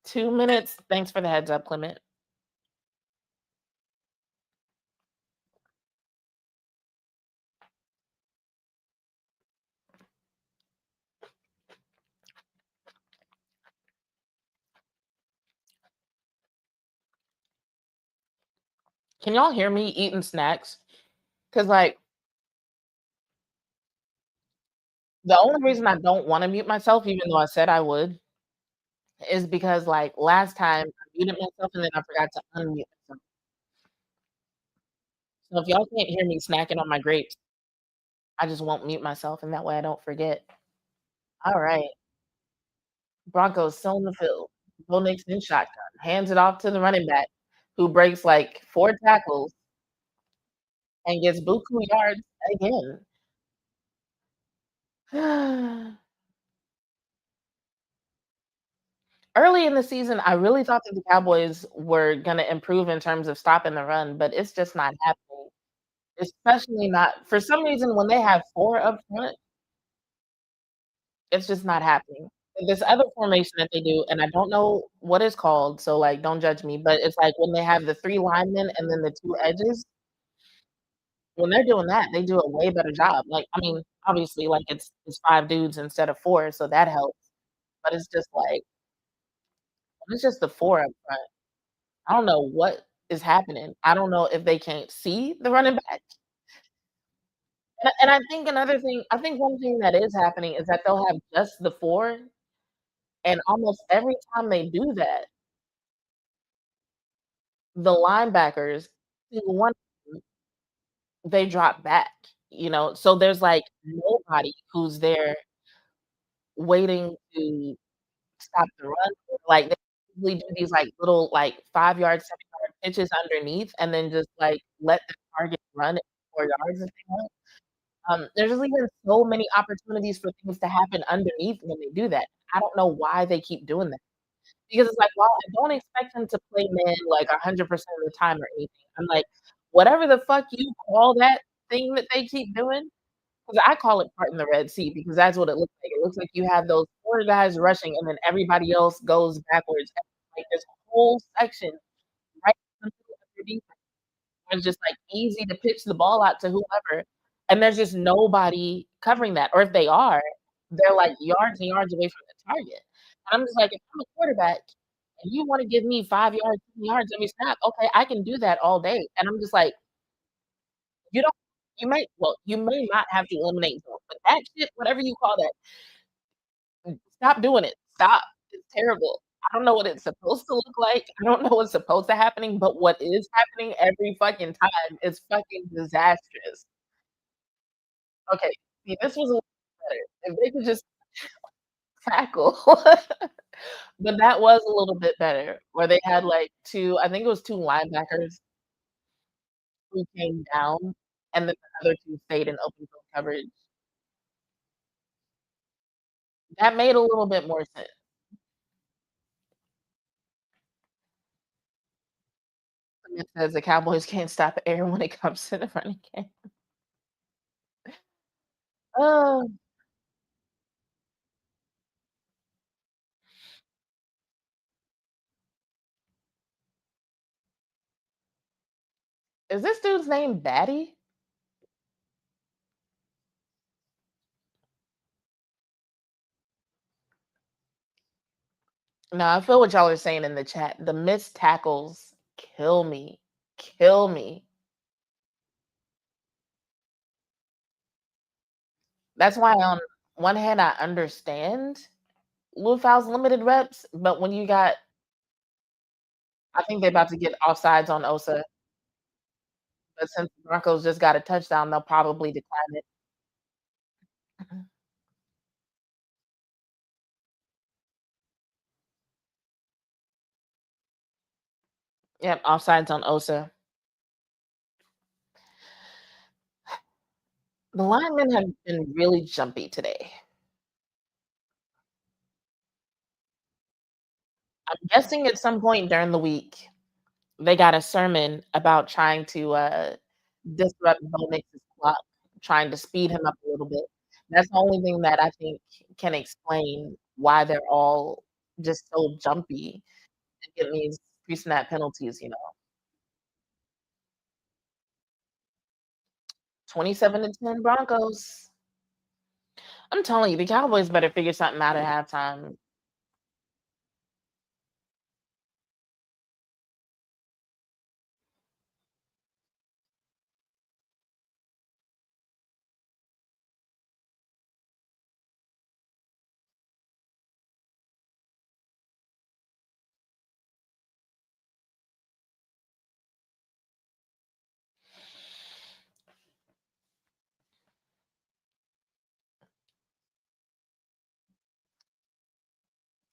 2 minutes. Thanks for the heads up, Clement. Can y'all hear me eating snacks? Cause like, the only reason I don't wanna mute myself, even though I said I would, is because, like, last time I muted myself and then I forgot to unmute myself. So if y'all can't hear me snacking on my grapes, I just won't mute myself, and that way I don't forget. Alright. Broncos still in the field. Bo Nix in shotgun, hands it off to the running back, who breaks, like, 4 tackles and gets buku yards again. Early in the season, I really thought that the Cowboys were gonna improve in terms of stopping the run, but it's just not happening, especially not for some reason, when they have 4 up front, it's just not happening. This other formation that they do, and I don't know what it's called, so, like, don't judge me, but it's like when they have the 3 linemen and then the 2 edges, when they're doing that, they do a way better job. Like, I mean, obviously, like, it's 5 dudes instead of 4, so that helps, but it's just like, it's just the 4 up front. I don't know what is happening. I don't know if they can't see the running back. And I think another thing I think one thing that is happening is that they'll have just the 4, and almost every time they do that, the linebackers, single one, they drop back, you know? So there's, like, nobody who's there waiting to stop the run. Like, they usually do these, like, little, like, 5-yard, 7-yard pitches underneath and then just, like, let the target run at 4 yards if they want. There's just even so many opportunities for things to happen underneath when they do that. I don't know why they keep doing that. Because it's like, while I don't expect them to play man, like, 100% of the time or anything, I'm like, whatever the fuck you call that thing that they keep doing, 'Cause I call it parting the Red Sea because that's what it looks like. It looks like you have those 4 guys rushing and then everybody else goes backwards. Like, this whole section right in the middle of your defense is just, like, easy to pitch the ball out to whoever, and there's just nobody covering that, or if they are, they're, like, yards and yards away from the target. And I'm just like, "If I'm a quarterback and you wanna give me 5 yards, 10 yards every snap, okay, I can do that all day." And I'm just like, "You don't you may not have to eliminate zone, but that shit, whatever you call that, stop doing it. Stop. It's terrible. I don't know what it's supposed to look like. I don't know what's supposed to happening, but what is happening every fucking time is fucking disastrous." Okay, see, this was a little better. If they could just tackle. But that was a little bit better, where they had, like, 2 I think it was 2 linebackers who came down, and then the other 2 stayed in open field coverage. That made a little bit more sense. It says the Cowboys can't stop air when it comes to the running game. Oh, is this dude's name Batty? No, I feel what y'all are saying in the chat. The missed tackles kill me. Kill me. That's why on one hand, I understand Lou Foul's limited reps, but when you got I think they're about to get offsides on Osa, but since the Broncos just got a touchdown, they'll probably decline it. Mhm. Yep, offsides on Osa. The linemen have been really jumpy today. I'm guessing at some point during the week, they got a sermon about trying to, disrupt Bo Nix's clock, trying to speed him up a little bit. That's the only thing that I think can explain why they're all just so jumpy and getting these pre-snap penalties, 27-10 Broncos. I'm telling you, the Cowboys better figure something out at halftime.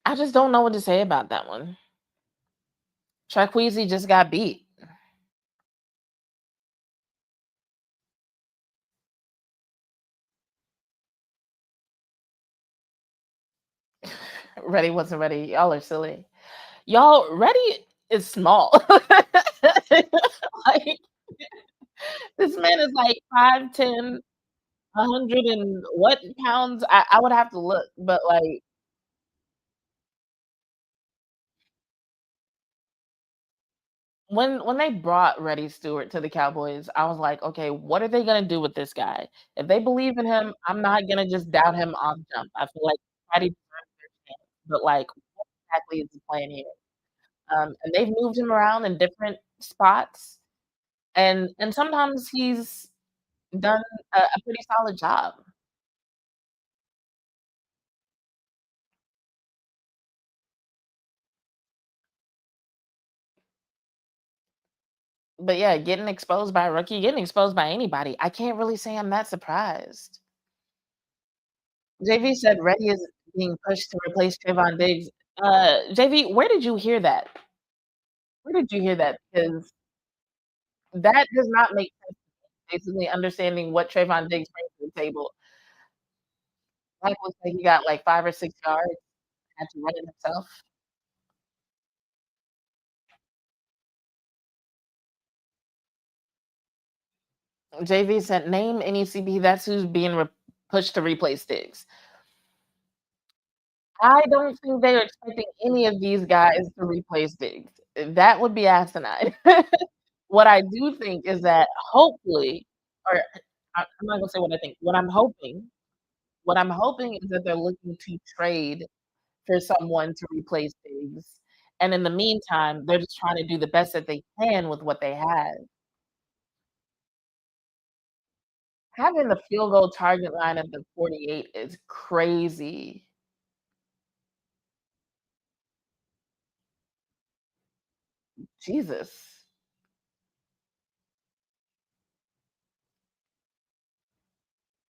I just don't know what to say about that one. Traqueezy just got beat. Ready wasn't ready. Y'all are silly. Y'all, Ready is small. Like, this man is like 5'10", 100 and what pounds? I would have to look, but, like, when they brought Reddy Stewart to the Cowboys, I was like, "Okay, what are they gonna do with this guy? If they believe in him, I'm not gonna just doubt him off jump." I feel like Reddy deserves their chance, but, like, what exactly is the plan here? And they've moved him around in different spots, and sometimes he's done a pretty solid job. But yeah, getting exposed by a rookie, getting exposed by anybody, I can't really say I'm that surprised. JV said Reddy is being pushed to replace Trayvon Diggs. JV, where did you hear that? Where did you hear that? Because that does not make sense, basically understanding what Trayvon Diggs brings to the table. Like, looks like he got, like, 5 or 6 yards, had to run it himself. JV said, "Name any CB that's who's being pushed to replace Diggs." I don't think they're expecting any of these guys to replace Diggs. That would be asinine. What I do think is that hopefully, or I'm not gonna say what I think. What I'm hoping is that they're looking to trade for someone to replace Diggs, and in the meantime, they're just trying to do the best that they can with what they have. Having the field goal target line at the 48 is crazy. Jesus.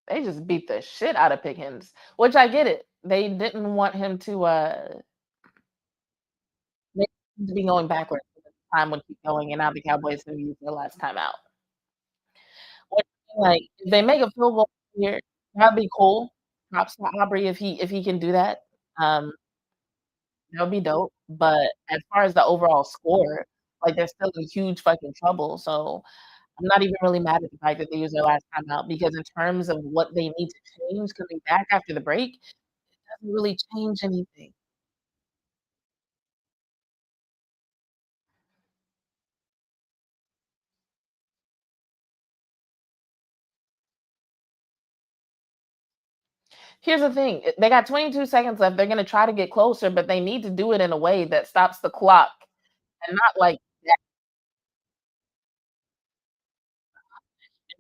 They just beat the shit out of Pickens, which I get it. They didn't want him they to be going backwards, so that the time would keep going, and now the Cowboys have used their last time out. Which, like, if they make a field goal here, that'd be cool. Props to Aubrey if he can do that. Um, that would be dope, but as far as the overall score, like, they're still in huge fucking trouble, so I'm not even really mad at the fact that they used their last time out because in terms of what they need to change coming back after the break, doesn't really change anything. Here's the thing, they got 22 seconds left, they're gonna try to get closer, but they need to do it in a way that stops the clock and not like that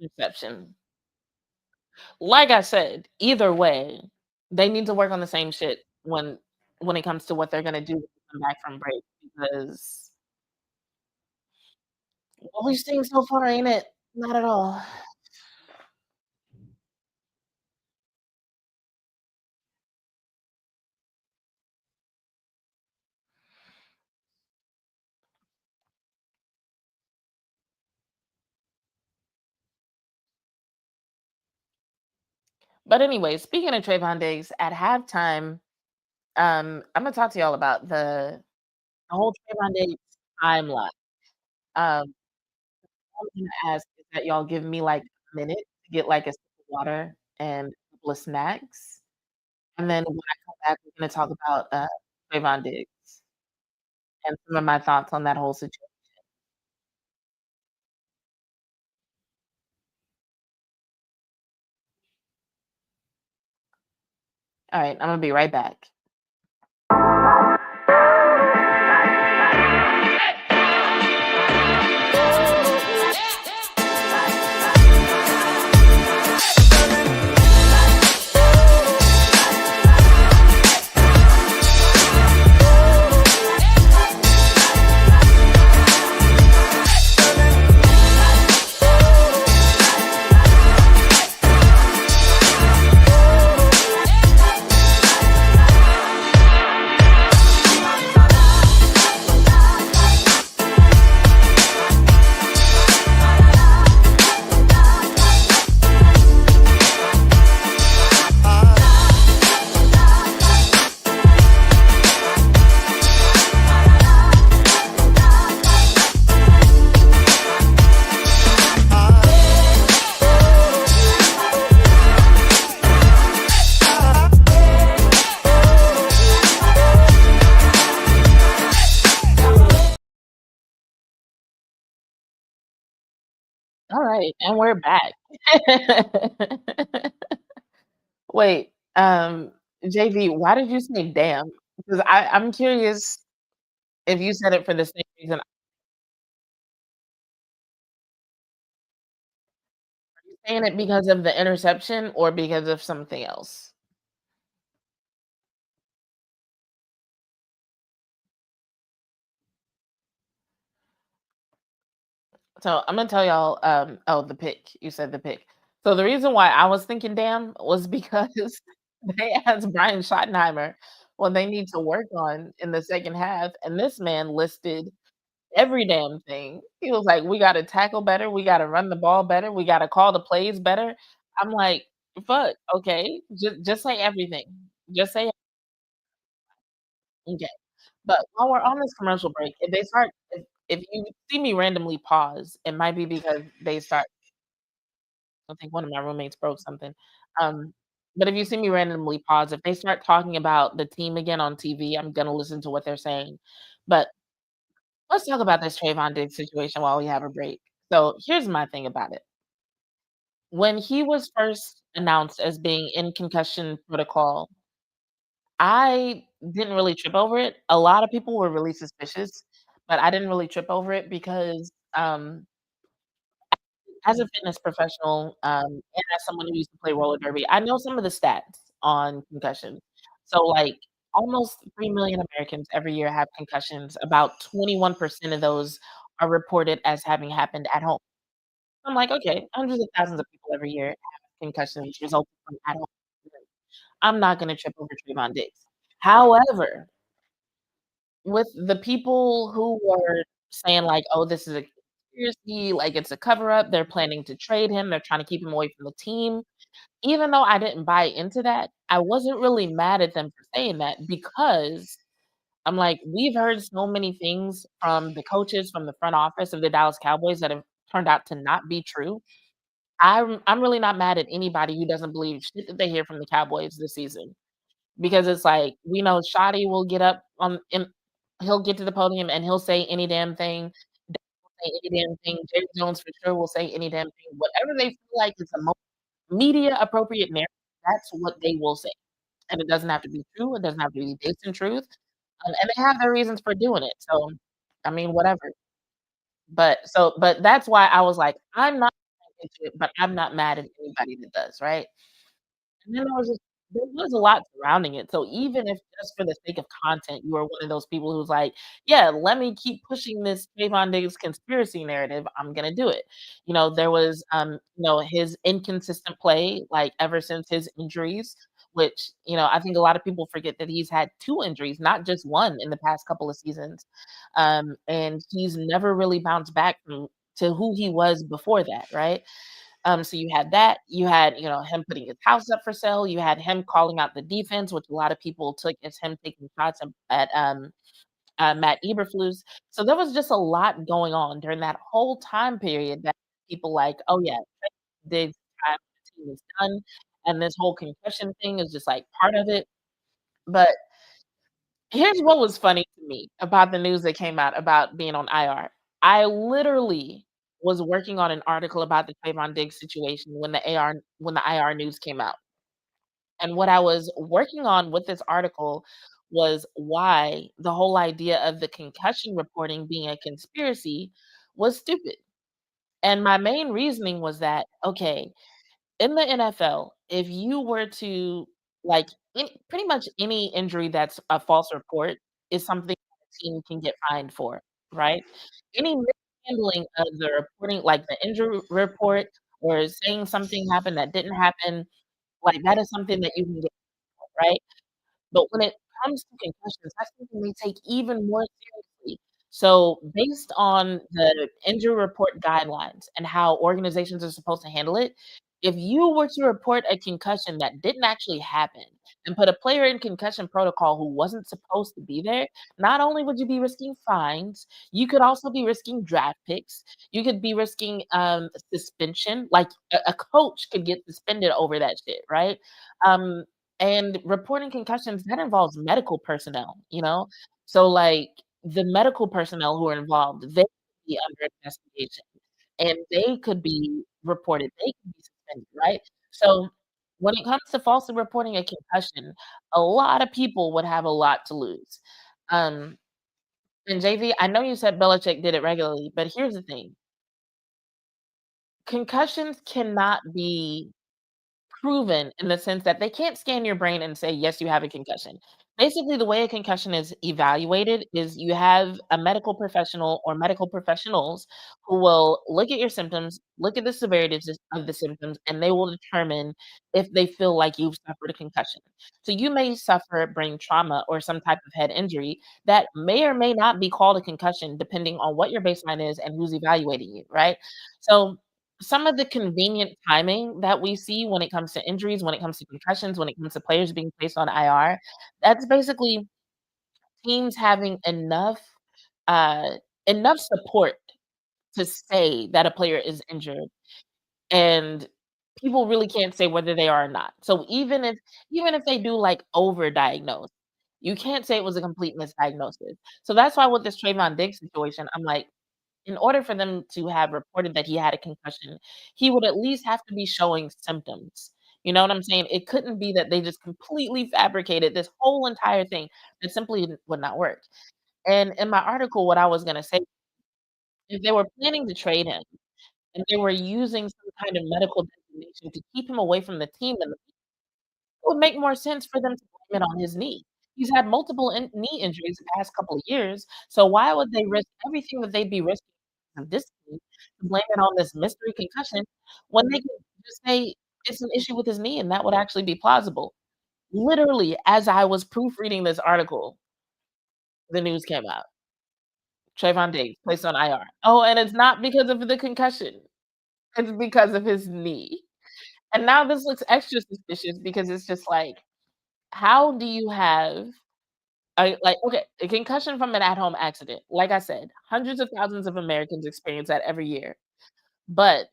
interception. Like I said, either way, they need to work on the same shit when it comes to what they're gonna do when they come back from break because what we've seen so far ain't it. Not at all. But anyway, speaking of Trayvon Diggs, at halftime, I'm gonna talk to y'all about the whole Trayvon Diggs timeline. Um, all I'm gonna ask is that y'all give me, like, a minute to get, like, a sip of water and a couple of snacks, and then when I come back, we're gonna talk about, Trayvon Diggs and some of my thoughts on that whole situation. Alright, Imma be right back. Alright, and we're back. Wait, JV, why did you say "damn"? Because I'm curious if you said it for the same reason. Are you saying it because of the interception or because of something else? So, I'm gonna tell y'all, oh, the pick. You said the pick. So, the reason why I was thinking "damn" was because they asked Brian Schottenheimer what they need to work on in the second half, and this man listed every damn thing. He was like, "We gotta tackle better, we gotta run the ball better, we gotta call the plays better." I'm like, "Fuck, okay, just say everything. Just say okay." But while we're on this commercial break, if you see me randomly pause, it might be because they start I think one of my roommates broke something. Um, but if you see me randomly pause, if they start talking about the team again on TV, I'm gonna listen to what they're saying. But let's talk about this Trayvon Diggs situation while we have a break. So here's my thing about it. When he was first announced as being in concussion protocol, I didn't really trip over it. A lot of people were really suspicious, but I didn't really trip over it because as a fitness professional, and as someone who used to play roller derby, I know some of the stats on concussion. So, like, almost 3,000,000 Americans every year have concussions. About 21% of those are reported as having happened at home. I'm like, "Okay, hundreds of thousands of people every year have concussions resulting from at home." I'm not gonna trip over Trayvon Diggs. However, with the people who were saying like, "Oh, this is a conspiracy, like, it's a cover up, they're planning to trade him, they're trying to keep him away from the team." Even though I didn't buy into that, I wasn't really mad at them for saying that because I'm like, we've heard so many things from the coaches, from the front office of the Dallas Cowboys that have turned out to not be true. I'm really not mad at anybody who doesn't believe shit that they hear from the Cowboys this season. Because it's like, we know Shotty will get up on and he'll get to the podium and he'll say any damn thing. Dak will say any damn thing. Jerry Jones for sure will say any damn thing. Whatever they feel like is the most media appropriate narrative, that's what they will say. And it doesn't have to be true. It doesn't have to be based in truth. And they have their reasons for doing it. So, I mean, whatever. But that's why I was like, I'm not into it, but I'm not mad at anybody that does, right? And then there was a lot surrounding it, so even if just for the sake of content, you are one of those people who's like, "Yeah, let me keep pushing this Trayvon Diggs conspiracy narrative, I'm gonna do it." There was, his inconsistent play, like, ever since his injuries, which, I think a lot of people forget that he's had 2 injuries, not just 1 in the past couple of seasons, and he's never really bounced back from to who he was before that, right? So you had that. You had, him putting his house up for sale. You had him calling out the defense, which a lot of people took as him taking shots at Matt Eberflus. So there was just a lot going on during that whole time period that people like, oh yeah, Diggs' time with the team is done, and this whole concussion thing is just like part of it. But here's what was funny to me about the news that came out about being on IR. I literally was working on an article about the Trayvon Diggs situation when the IR news came out. And what I was working on with this article was why the whole idea of the concussion reporting being a conspiracy was stupid. And my main reasoning was that, okay, in the NFL, if you were to like pretty much any injury that's a false report is something the team can get fined for, right? Any mishandling of the reporting, like the injury report or saying something happened that didn't happen, like that is something that you can get, right? But when it comes to concussions, that's something they take even more seriously. So, based on the injury report guidelines and how organizations are supposed to handle it, if you were to report a concussion that didn't actually happen and put a player in concussion protocol who wasn't supposed to be there, not only would you be risking fines, you could also be risking draft picks. You could be risking suspension. Like a coach could get suspended over that shit, right? Um, and reporting concussions, that involves medical personnel, you know? So, like, the medical personnel who are involved, they could be under investigation, and they could be reported, they could be suspended, right? So, when it comes to falsely reporting a concussion, a lot of people would have a lot to lose. Um, and JV, I know you said Belichick did it regularly, but here's the thing, concussions cannot be proven in the sense that they can't scan your brain and say, "Yes, you have a concussion." Basically, the way a concussion is evaluated is you have a medical professional or medical professionals who will look at your symptoms, look at the severity of the symptoms, and they will determine if they feel like you've suffered a concussion. So you may suffer brain trauma or some type of head injury that may or may not be called a concussion depending on what your baseline is and who's evaluating you, right? So some of the convenient timing that we see when it comes to injuries, when it comes to concussions, when it comes to players being placed on IR, that's basically teams having uh, enough support to say that a player is injured, and people really can't say whether they are or not. So even if they do, like, overdiagnose, you can't say it was a complete misdiagnosis. So that's why with this Trayvon Diggs situation, I'm like, in order for them to have reported that he had a concussion, he would at least have to be showing symptoms. You know what I'm saying? It couldn't be that they just completely fabricated this whole entire thing that simply would not work. And in my article, what I was gonna say, if they were planning to trade him and they were using some kind of medical designation to keep him away from the team, then it would make more sense for them to blame it on his knee. He's had multiple knee injuries the past couple of years, so why would they risk everything that they'd be risking of this team to blame it on this mystery concussion when they could just say it's an issue with his knee and that would actually be plausible? Literally, as I was proofreading this article, the news came out. Trayvon Diggs placed on IR. Oh, and it's not because of the concussion. It's because of his knee. And now this looks extra suspicious because it's just like, how do you have okay, a concussion from an at-home accident? Like I said, hundreds of thousands of Americans experience that every year. But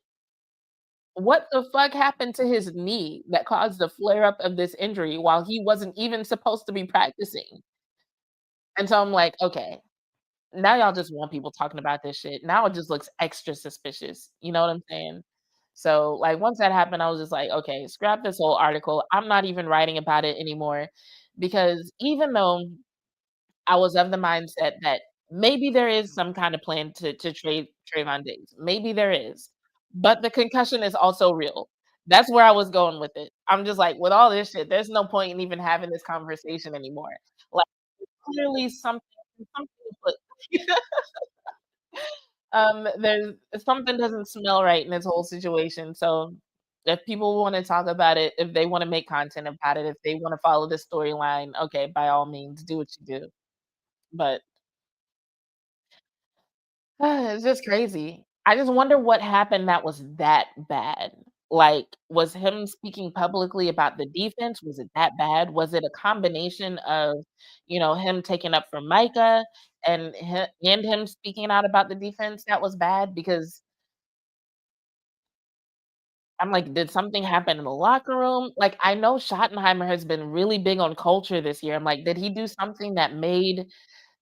what the fuck happened to his knee that caused the flare up of this injury while he wasn't even supposed to be practicing? And so I'm like, okay, now y'all just want people talking about this shit. Now it just looks extra suspicious. You know what I'm saying? So, like, once that happened, I was just like, okay, scrap this whole article. I'm not even writing about it anymore because even though I was of the mindset that maybe there is some kind of plan to trade Trayvon Diggs. Maybe there is, but the concussion is also real. That's where I was going with it. I'm just like, with all this shit, there's no point in even having this conversation anymore. Like, clearly something but there's something doesn't smell right in this whole situation. So if people want to talk about it, if they want to make content about it, if they want to follow this storyline, okay, by all means, do what you do. But it's just crazy. I just wonder what happened that was that bad. Like, was him speaking publicly about the defense, was it that bad? Was it a combination of, him taking up for Micah and him speaking out about the defense that was bad? Because I'm like, did something happen in the locker room? Like, I know Schottenheimer has been really big on culture this year. I'm like, did he do something that made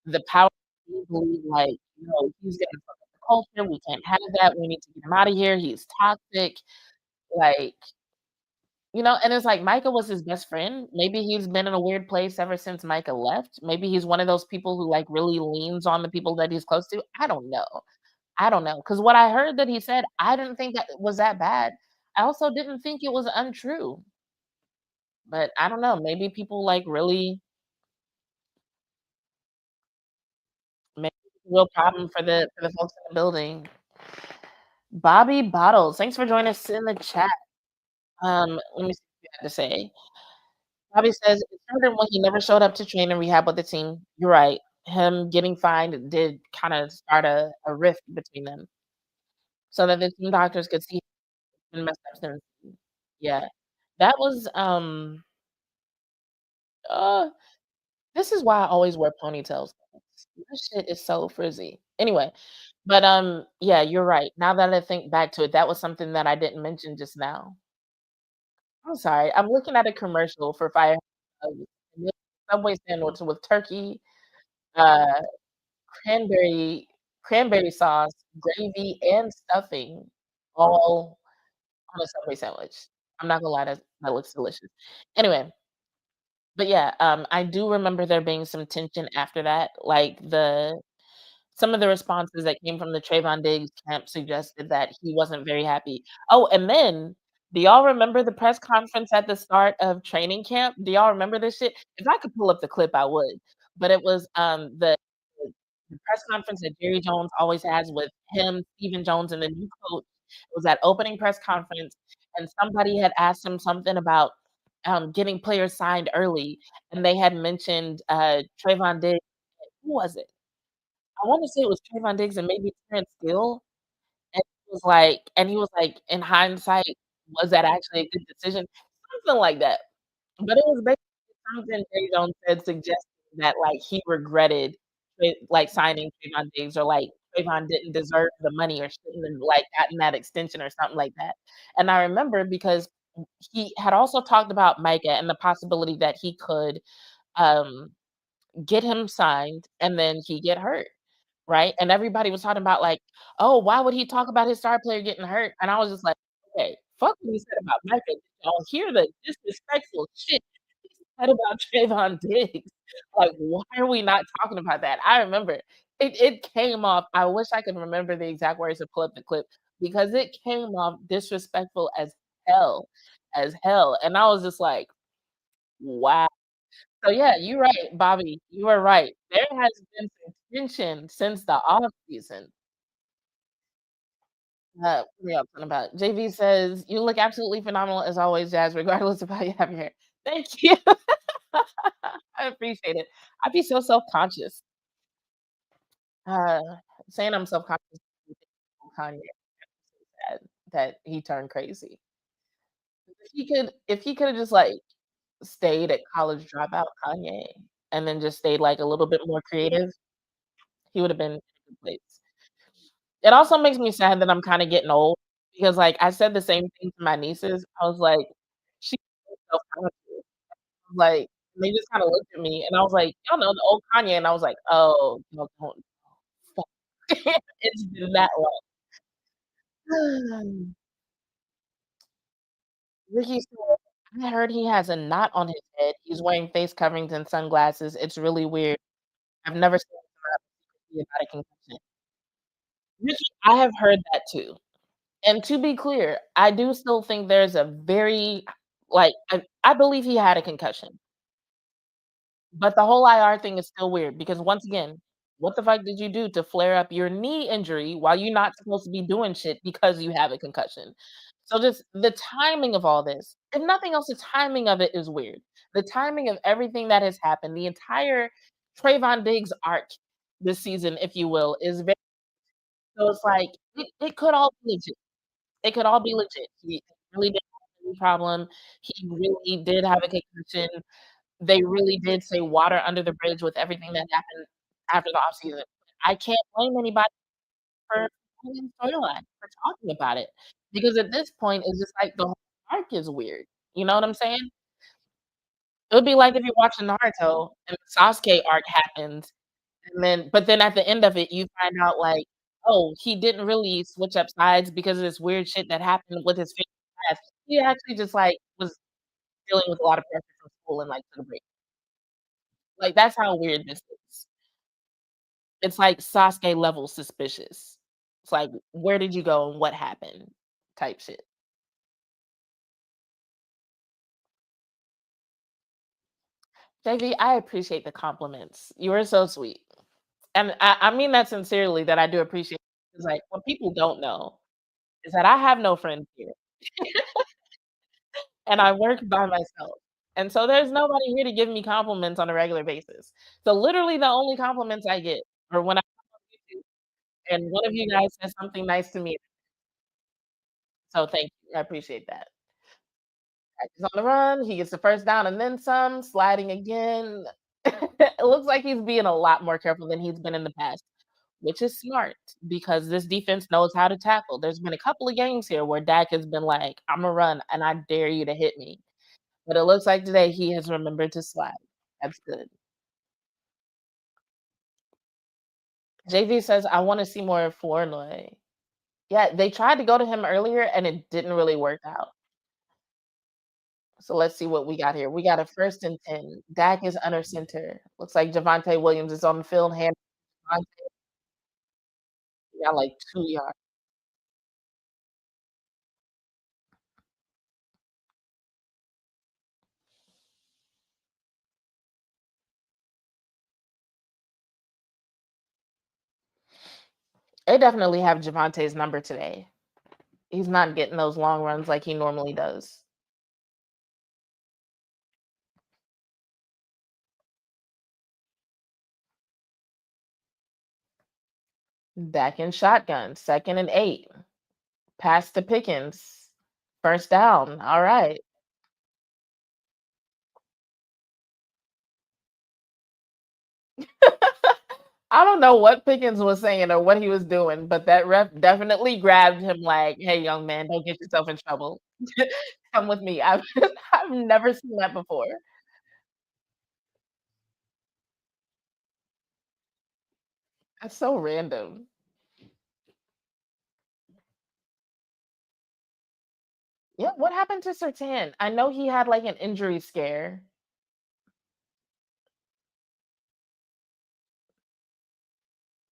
the power team believe like, no, he's gonna fuck up the culture, we can't have that, we need to get him out of here, he's toxic, like, and it's like Micah was his best friend. Maybe he's been in a weird place ever since Micah left. Maybe he's one of those people who like really leans on the people that he's close to. I don't know. I don't know. Because what I heard that he said, I didn't think that was that bad. I also didn't think it was untrue. But I don't know. Maybe people like really make it a real problem for the folks in the building. Bobby Bottles, thanks for joining us in the chat. Let me see what you had to say. Bobby says, "It started when he never showed up to train and rehab with the team." You're right. Him getting fined did kinda start a rift between them so that the team doctors could see and messed up since. Yeah. That was, uh this is why I always wear ponytails. This shit is so frizzy. Anyway, but, yeah, you're right. Now that I think back to it, that was something that I didn't mention just now. I'm sorry. I'm looking at a commercial for Fire Subway sandwich with turkey, uh, cranberry cranberry sauce, gravy, and stuffing all on a Subway sandwich. I'm not gonna lie, that looks delicious. Anyway, but yeah, I do remember there being some tension after that, like, some of the responses that came from the Trayvon Diggs camp suggested that he wasn't very happy. Oh, and then, do y'all remember the press conference at the start of training camp? Do y'all remember this shit? If I could pull up the clip, I would. But it was, the press conference that Jerry Jones always has with him, Stephen Jones, and the new coach. It was that opening press conference, and somebody had asked him something about, getting players signed early, and they had mentioned, Trayvon Diggs. Who was it? I wanna say it was Trayvon Diggs and maybe Terrence Steele, and he was like, "In hindsight, was that actually a good decision?" Something like that. But it was basically something Jerry Jones said suggesting that, like, he regretted signing Trayvon Diggs or, like, Trayvon didn't deserve the money or shouldn't have, like, gotten that extension or something like that. And I remember because he had also talked about Micah and the possibility that he could, um, get him signed and then he get hurt, right? And everybody was talking about like, "Oh, why would he talk about his star player getting hurt?" And I was just like, "Okay, fuck what he said about Micah. Did y'all hear the disrespectful shit he said about Trayvon Diggs? Like, why are we not talking about that?" I remember it came off. I wish I could remember the exact words to pull up the clip because it came off disrespectful as hell. And I was just like, wow. So, yeah, you're right, Bobby, you are right. There has been some tension since the offseason. What are y'all talking about? JV says, "You look absolutely phenomenal as always, Jazz, regardless of how you have your hair." Thank you. I appreciate it. I'd be so self-conscious. Uh, saying I'm self-conscious Kanye that he turned crazy. If he coulda just, like, stayed at college dropout Kanye, and then just stayed, like, a little bit more creative, he would have been in a good place. It also makes me sad that I'm kinda getting old because, like, I said the same thing to my nieces. I was like, "She's so self-conscious." Like, they just kinda looked at me, and I was like, "Y'all know the old Kanye," and I was like, "Oh, no, don't stop." It's been that long. Ricky said, "I heard he has a knot on his head. He's wearing face coverings and sunglasses. It's really weird. I've never seen him about a concussion." Ricky, I have heard that too. And to be clear, I do still think there's a very like, I believe he had a concussion, but the whole IR thing is still weird because once again, what the fuck did you do to flare up your knee injury while you're not supposed to be doing shit because you have a concussion? So just the timing of all this, if nothing else, the timing of it is weird. The timing of everything that has happened, the entire Trayvon Diggs arc this season, if you will, is very so it's like it could all be legit. It could all be legit. He really did have a knee problem. He really did have a concussion. They really did say water under the bridge with everything that happened after the offseason. I can't blame anybody for telling the storyline, for talking about it, because at this point, it's just like the whole arc is weird. You know what I'm saying? It would be like if you're watching Naruto and the Sasuke arc happens, and then but then at the end of it, you find out like, oh, he didn't really switch up sides because of this weird shit that happened with his favorite class. He actually just, like, was dealing with a lot of pressure from school and, like, took a break. Like, that's how weird this is. It's like Sasuke level suspicious. It's like, "Where did you go and what happened?" type shit. JV, I appreciate the compliments. You are so sweet. And I mean that sincerely that I do appreciate it. It's like, what people don't know is that I have no friends here, and I work by myself. And so there's nobody here to give me compliments on a regular basis. So literally the only compliments I get are when I come on YouTube and one of you guys says something nice to me. So thank you. I appreciate that. He's on the run. He gets the first down and then some, sliding again. It looks like he's being a lot more careful than he's been in the past, which is smart because this defense knows how to tackle. There's been a couple of games here where Dak has been like, "I'm gonna run and I dare you to hit me." But it looks like today he has remembered to slide. That's good. JV says, "I want to see more of Flournoy." Yeah, they tried to go to him earlier and it didn't really work out. So let's see what we got here. We got a 1st and 10. Dak is under center. Looks like Javonte Williams is on the field. Hand Javonte got like 2 yards. They definitely have Javonte's number today. He's not getting those long runs like he normally does. Dak in shotgun, 2nd and 8. Pass to Pickens. 1st down. All right. I don't don't know what Pickens was saying or what he was doing, but that ref definitely grabbed him like, "Hey, young man, don't get yourself in trouble. Come with me." I've I've never seen that before. That's so random. Yeah, what happened to Sertan? I know he had, like, an injury scare.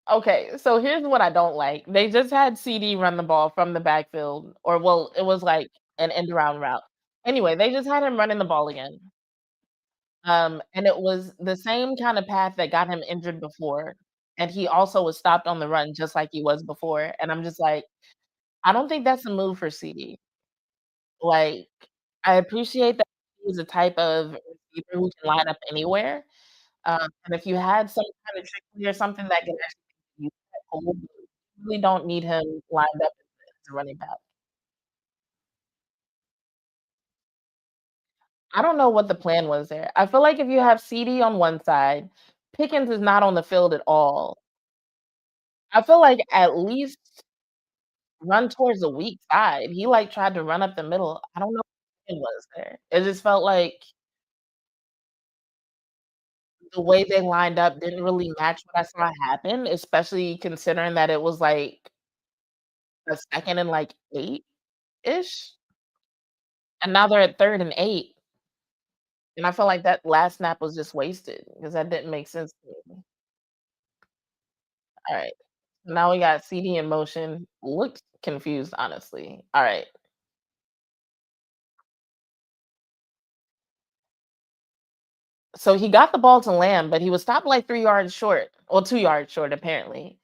Okay, so here's what I don't like. They just had CD run the ball from the backfield, or well, it was like an end around route. Anyway, they just had him running the ball again. And it was the same kind of path that got him injured before, and he also was stopped on the run just like he was before, and I'm just like, I don't think that's a move for CD. Like, I appreciate that he's a type of receiver who can line up anywhere, and if you had some kind of trickery or something that can actually use that hole, you really don't need him lined up as a running back. I don't know what the plan was there. I feel like if you have CD on one side, Pickens is not on the field at all. I feel like at least run towards the weak side. He, like, tried to run up the middle. I don't know what it was there. It just felt like the way they lined up didn't really match what I saw happen, especially considering that it was, like, a 2nd and, like, 8-ish, and now they're at 3rd and 8, and I feel like that last snap was just wasted because that didn't make sense to me. Alright, now we got CD in motion. Looked confused, honestly. Alright. So he got the ball to Lamb, but he was stopped, like, 3 yards short. Well, 2 yards short, apparently.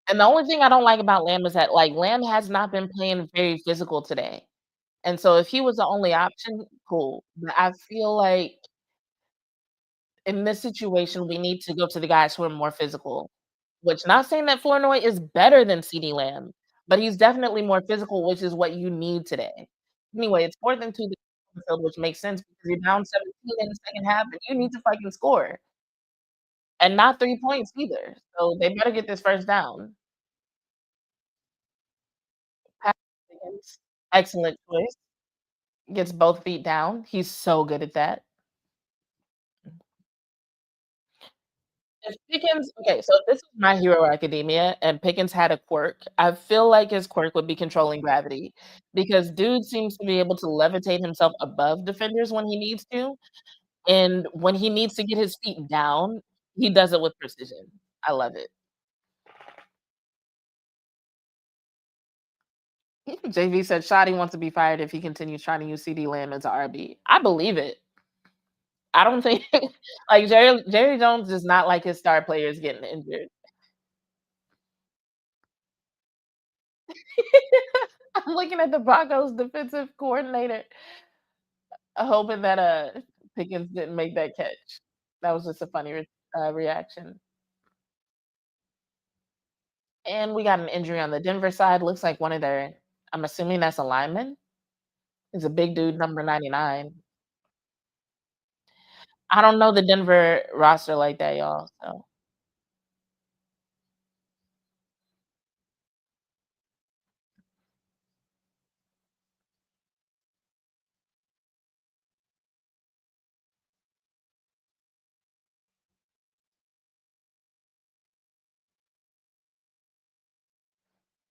And the only thing I don't like about Lamb is that, like, Lamb has not been playing very physical today. And so if he was the only option, cool. But I feel like in this situation, we need to go to the guys who are more physical. Which not saying that Flournoy is better than CeeDee Lamb, but he's definitely more physical, which is what you need today. Anyway, it's 4th and 2 field, which makes sense because you're down 17 in the second half and you need to fucking score. And not 3 points either. So they better get this first down. Pass Pickens, excellent choice. Gets both feet down. He's so good at that. If Pickens okay, so if this is My Hero Academia and Pickens had a quirk, I feel like his quirk would be controlling gravity because dude seems to be able to levitate himself above defenders when he needs to, and when he needs to get his feet down, he does it with precision. I love it. JV said Shotty wants to be fired if he continues trying to use CD Lamb as a RB. I believe it. I don't think like Jerry Jones does not like his star players getting injured. I'm looking at the Broncos defensive coordinator, hoping that Pickens didn't make that catch. That was just a funny reaction. And we got an injury on the Denver side. Looks like one of their, I'm assuming that's a lineman. He's a big dude, number 99. I don't know the Denver roster like that, y'all. So,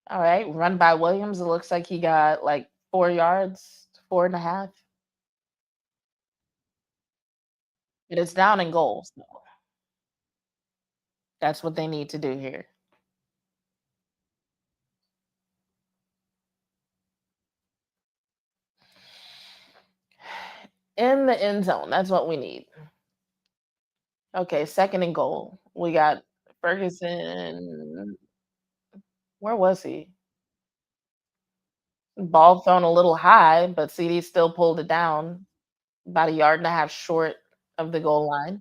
all right, run by Williams. It looks like he got like 4 yards, 4.5. But it's down in goals. So that's what they need to do here. In the end zone. That's what we need. Okay, 2nd and goal. We got Ferguson. Where was he? Ball thrown a little high, but CD still pulled it down about a yard and a half short of the goal line.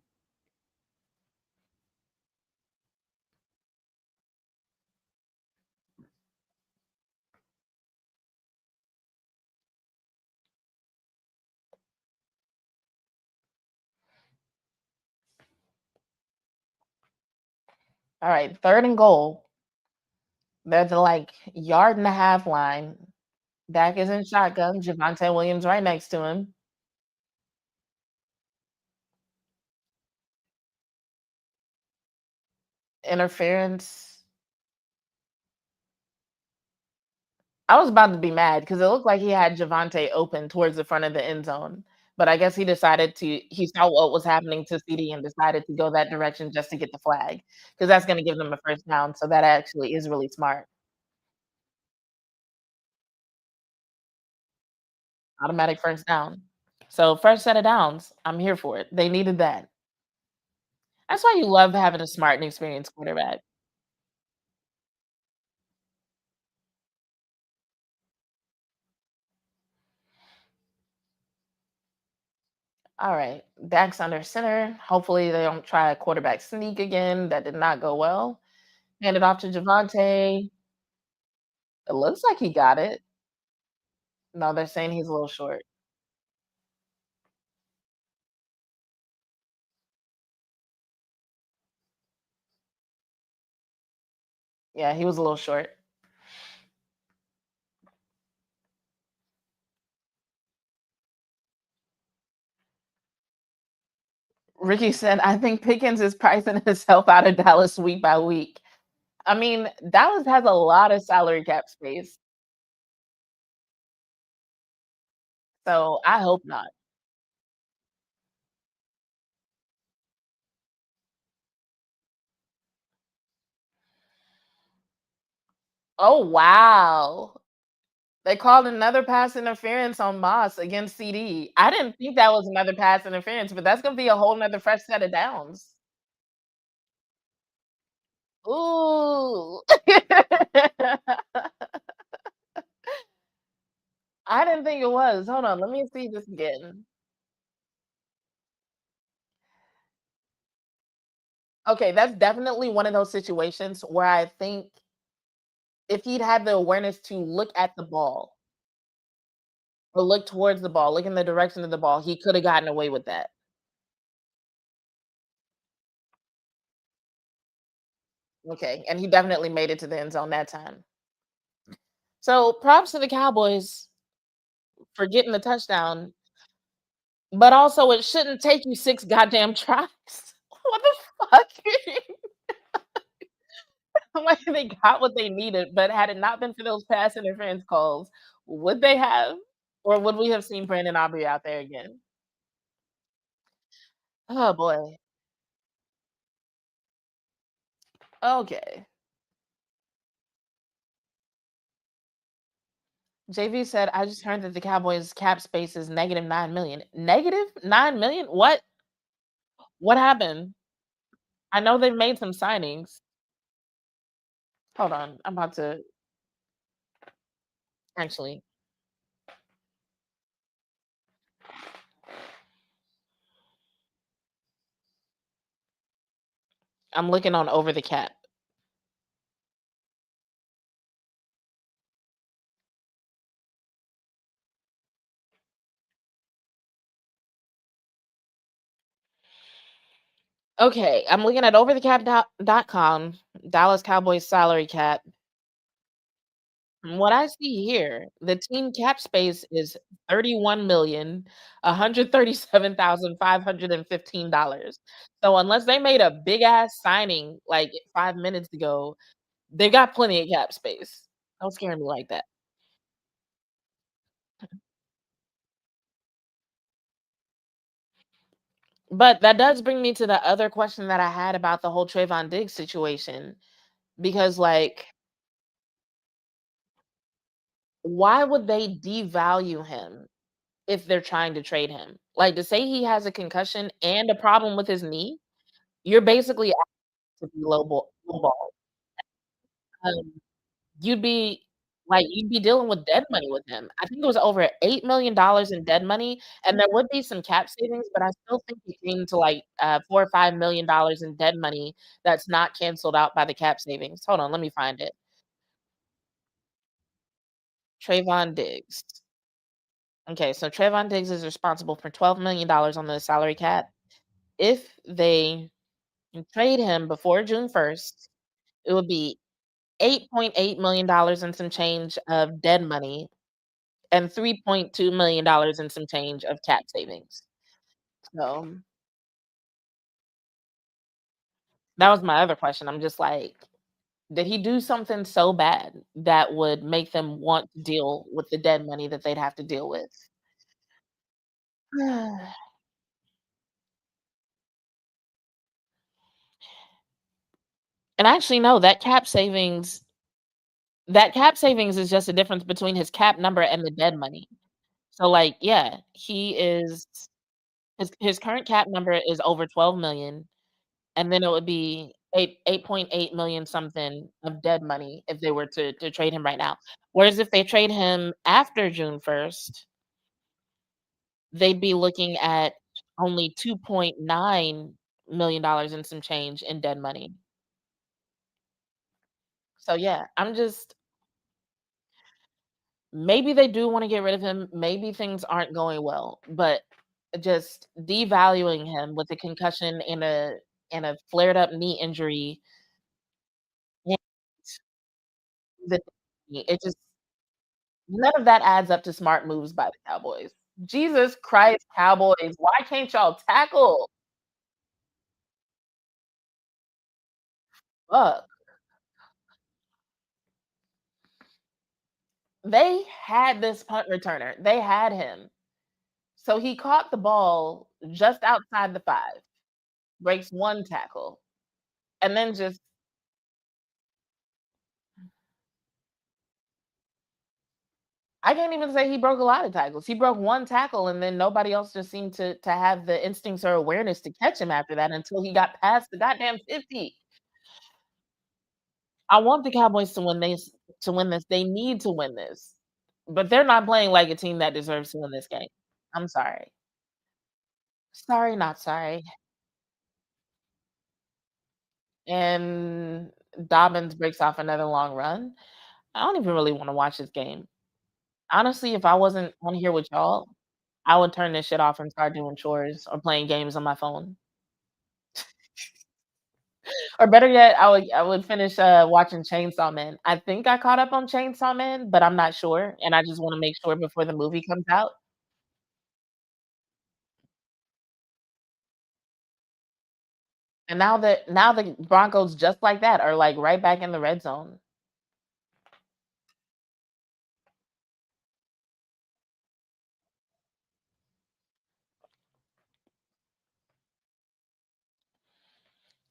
All right, 3rd and goal. They're the like yard and a half line. Dak is in shotgun. Javante Williams right next to him. Interference. I was about to be mad because it looked like he had Javante open towards the front of the end zone. But I guess he saw what was happening to CD and decided to go that direction just to get the flag because that's going to give them a first down. So that actually is really smart. Automatic first down. So first set of downs, I'm here for it. They needed that. That's why you love having a smart and experienced quarterback. All right. Dak's under center. Hopefully they don't try a quarterback sneak again. That did not go well. Hand it off to Javante. It looks like he got it. No, they're saying he's a little short. Yeah, he was a little short. Ricky said, I think Pickens is pricing himself out of Dallas week by week. I mean, Dallas has a lot of salary cap space. So I hope not. Oh, wow. They called another pass interference on Moss against CD. I didn't think that was another pass interference, but that's gonna be a whole nother fresh set of downs. Ooh. I didn't think it was. Hold on, let me see this again. Okay, that's definitely one of those situations where I think if he'd had the awareness to look at the ball or look towards the ball, look in the direction of the ball, he could have gotten away with that. Okay, and he definitely made it to the end zone that time. So props to the Cowboys for getting the touchdown, but also it shouldn't take you 6 goddamn tries. What the fuck? Like they got what they needed, but had it not been for those pass interference calls, would they have? Or would we have seen Brandon Aubrey out there again? Oh boy. Okay. JV said, I just heard that the Cowboys cap space is negative 9 million. Negative 9 million? What? What happened? I know they've made some signings. Hold on. I'm about to actually I'm looking on over the cap. Okay, I'm looking at overthecap.com, Dallas Cowboys salary cap. From what I see here, the team cap space is 31,137,515. So unless they made a big ass signing like 5 minutes ago, they've got plenty of cap space. Don't scare me like that. But that does bring me to the other question that I had about the whole Trayvon Diggs situation because like why would they devalue him if they're trying to trade him? Like, to say he has a concussion and a problem with his knee, you're basically asked to be lowball. Um, you'd be dealing with dead money with him. I think it was over $8 million in dead money, and there would be some cap savings, but I still think it came to, like, 4 or $5 million in dead money that's not canceled out by the cap savings. Hold on, let me find it. Trayvon Diggs. Okay, so Trayvon Diggs is responsible for $12 million on the salary cap. If they trade him before June 1st, It would be $8.8 million and some change of dead money and $3.2 million and some change of cap savings. So that was my other question. I'm just like, did he do something so bad that would make them want to deal with the dead money that they'd have to deal with? And actually, no, that cap savings is just a difference between his cap number and the dead money. So, like, yeah, his current cap number is over 12 million, and then it would be 8.8 million something of dead money if they were to trade him right now. Whereas if they trade him after June 1st, they'd be looking at only $2.9 million and some change in dead money. So, yeah, I'm just maybe they do wanna get rid of him, maybe things aren't going well, but just devaluing him with a concussion and a flared up knee injury, and the it just none of that adds up to smart moves by the Cowboys. Jesus Christ, Cowboys, why can't y'all tackle? Fuck. They had this punt returner, they had him. So he caught the ball just outside the 5, breaks 1 tackle, and then just I can't even say he broke a lot of tackles. He broke 1 tackle, and then nobody else just seemed to have the instincts or awareness to catch him after that until he got past the goddamn 50. I want the Cowboys to win this. They need to win this. But they're not playing like a team that deserves to win this game. I'm sorry. Sorry, not sorry. And Dobbins breaks off another long run. I don't even really wanna watch this game. Honestly, if I wasn't on here with y'all, I would turn this shit off and start doing chores or playing games on my phone. Or better yet, I would finish, watching Chainsaw Man. I think I caught up on Chainsaw Man, but I'm not sure, and I just wanna make sure before the movie comes out. And now the Broncos just like that are, like, right back in the red zone.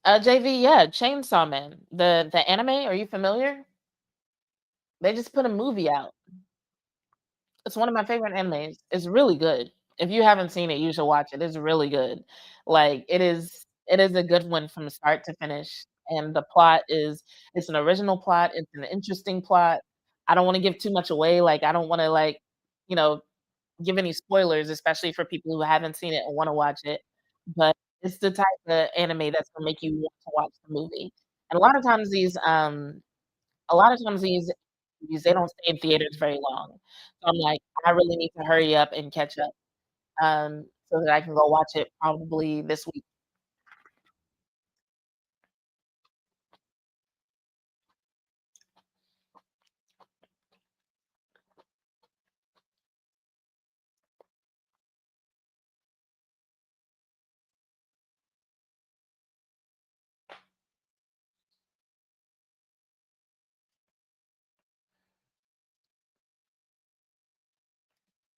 JV, yeah, Chainsaw Man. The anime, are you familiar? They just put a movie out. It's one of my favorite animes. It's really good. If you haven't seen it, you should watch it. It's really good. Like, it is a good one from start to finish, and the plot is it's an original plot, it's an interesting plot. I don't wanna give too much away, like, I don't wanna, like, you know, give any spoilers, especially for people who haven't seen it and wanna watch it, but it's the type of anime that's gonna make you want to watch the movie. And a lot of times these they don't stay in theaters very long. So I'm like, I really need to hurry up and catch up, so that I can go watch it probably this week.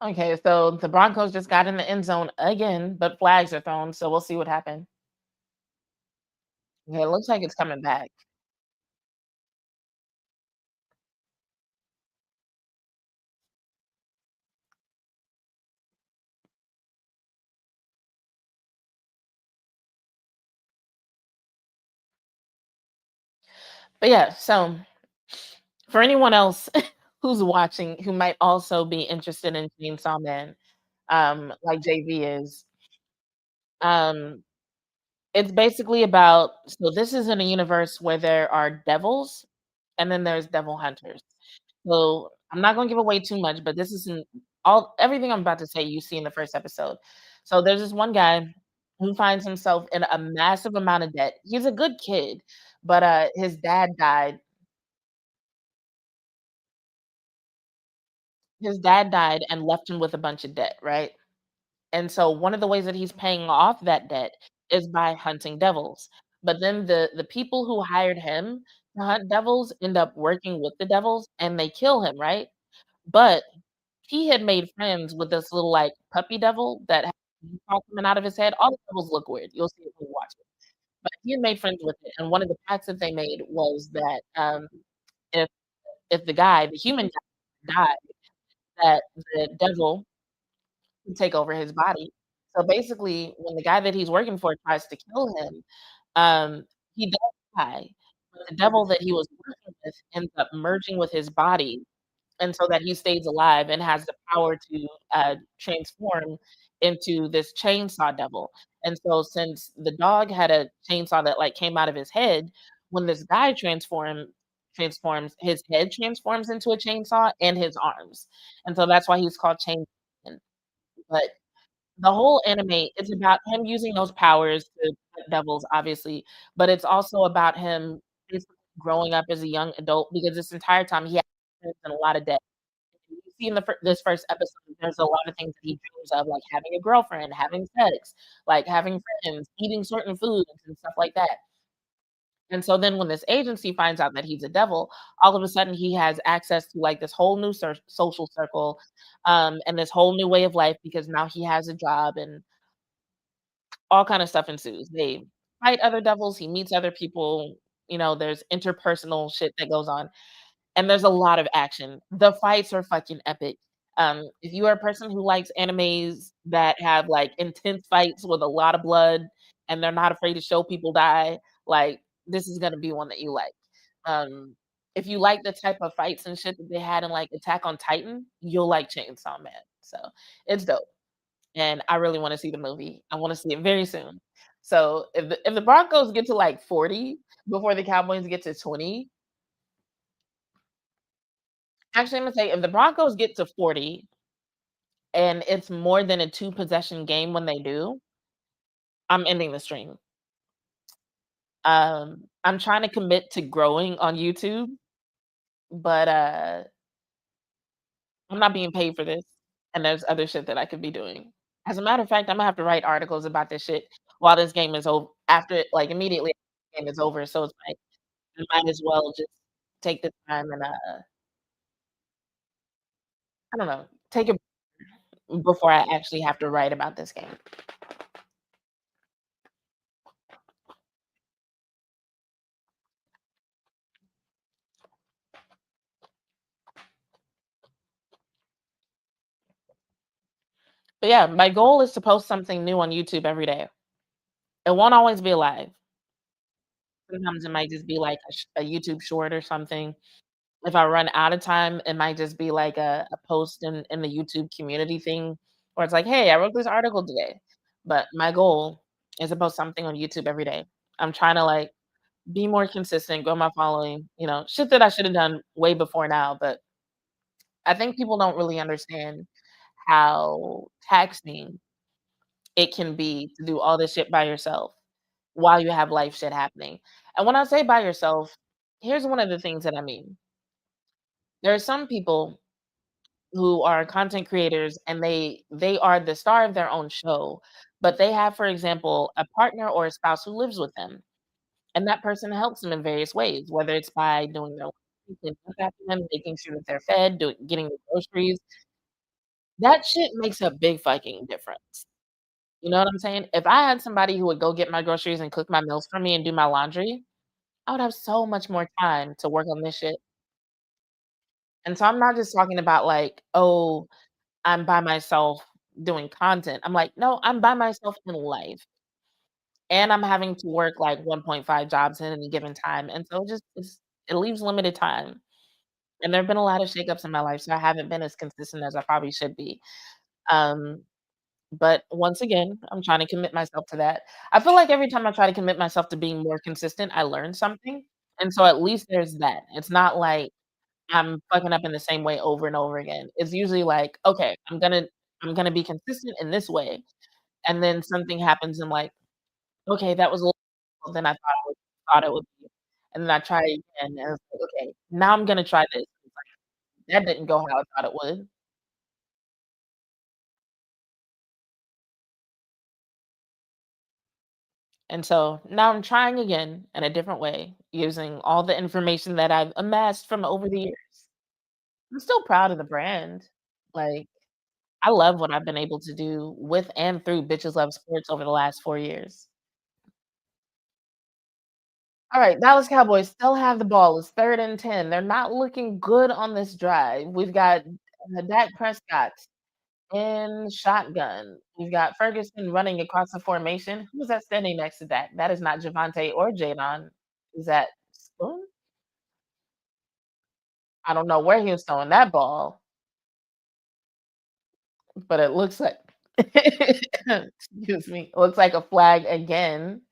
Okay, so the Broncos just got in the end zone again, but flags are thrown, so we'll see what happens. Okay, it looks like it's coming back. But yeah, so for anyone else who's watching who might also be interested in Chainsaw Man, like JV is, um, it's basically about so this is in a universe where there are devils and then there's devil hunters. So I'm not gonna give away too much, but this isn't all everything I'm about to say you see in the first episode. So there's this one guy. who finds himself in a massive amount of debt. He's a good kid, but, his dad died and left him with a bunch of debt, right? And so one of the ways that he's paying off that debt is by hunting devils. But then the people who hired him to hunt devils end up working with the devils and they kill him, right? But he had made friends with this little, like, puppy devil that had talk coming out of his head. All the devils look weird. You'll see it when you watch it. But he had made friends with it, and one of the pacts that they made was that, if the human guy died, that the devil would take over his body. So, basically, when the guy that he's working for tries to kill him, um, he does die, but the devil that he was working with ends up merging with his body, and so that he stays alive and has the power to, transform into this chainsaw devil. And so since the dog had a chainsaw that, like, came out of his head, when this guy transforms, his head transforms into a chainsaw and his arms. And so that's why he's called Chain Man. But the whole anime, it's about him using those powers to fight devils, obviously, but it's also about him basically growing up as a young adult because this entire time he has a lot of debt. You see in this first episode, there's a lot of things that he dreams of, like having a girlfriend, having sex, like having friends, eating certain foods and stuff like that. And so then when this agency finds out that he's a devil, all of a sudden he has access to like this whole new social circle, and this whole new way of life because now he has a job and all kind of stuff ensues. They fight other devils, he meets other people, there's interpersonal shit that goes on. And there's a lot of action. The fights are fucking epic. If you are a person who likes animes that have, like, intense fights with a lot of blood and they're not afraid to show people die, like, this is gonna be one that you like. If you like the type of fights and shit that they had in, like, Attack on Titan, you'll like Chainsaw Man. So, it's dope, and I really wanna see the movie. I wanna see it very soon. So, if the Broncos get to, like, 40 before the Cowboys get to 20. Actually, I'm gonna say if the Broncos get to 40 and it's more than a 2 possession game when they do, I'm ending the stream. I'm trying to commit to growing on YouTube, but, I'm not being paid for this, and there's other shit that I could be doing. As a matter of fact, Imma have to write articles about this shit while this game is over after like, immediately after the game is over, so it's like, I might as well just take the time and, I don't know, take it before I actually have to write about this game. But yeah, my goal is to post something new on YouTube every day. It won't always be live. Sometimes it might just be like a YouTube short or something. If I run out of time, it might just be like a post in the YouTube community thing where it's like, "Hey, I wrote this article today." But my goal is to post something on YouTube every day. I'm trying to like be more consistent, grow my following, shit that I should have done way before now. But I think people don't really understand how taxing it can be to do all this shit by yourself while you have life shit happening. And when I say by yourself, here's one of the things that I mean. There are some people who are content creators and they are the star of their own show, but they have, for example, a partner or a spouse who lives with them. And that person helps them in various ways, whether it's by doing their laundry, cleaning up after them, making sure that they're fed, getting the groceries. That shit makes a big fucking difference. You know what I'm saying? If I had somebody who would go get my groceries and cook my meals for me and do my laundry, I would have so much more time to work on this shit. And so I'm not just talking about like, "Oh, I'm by myself doing content." I'm like, "No, I'm by myself in life, and I'm having to work like 1.5 jobs at any given time." And so it leaves limited time. And there've been a lot of shakeups in my life, so I haven't been as consistent as I probably should be. Um, but once again, I'm trying to commit myself to that. I feel like every time I try to commit myself to being more consistent, I learn something. And so at least there's that. It's not like I'm fucking up in the same way over and over again. It's usually like, okay, I'm gonna be consistent in this way. and then something happens and like, "Okay, that was a little than I thought it would be." And then I try again, and it's like, "Okay, now I'm gonna try this." It's like, that didn't go how I thought it would. And so now I'm trying again in a different way, using all the information that I've amassed from over the years. I'm still proud of the brand. Like, I love what I've been able to do with and through Bitches Love Sports over the last 4 years. Alright, Dallas Cowboys still have the ball. It's 3rd and 10. They're not looking good on this drive. We've got, Dak Prescott in shotgun. We've got Ferguson running across the formation. Who is that standing next to Dak? That is not Javonte or Jadon. Is that Spoon? I don't know where he was throwing that ball, but it looks like excuse me, looks like a flag again.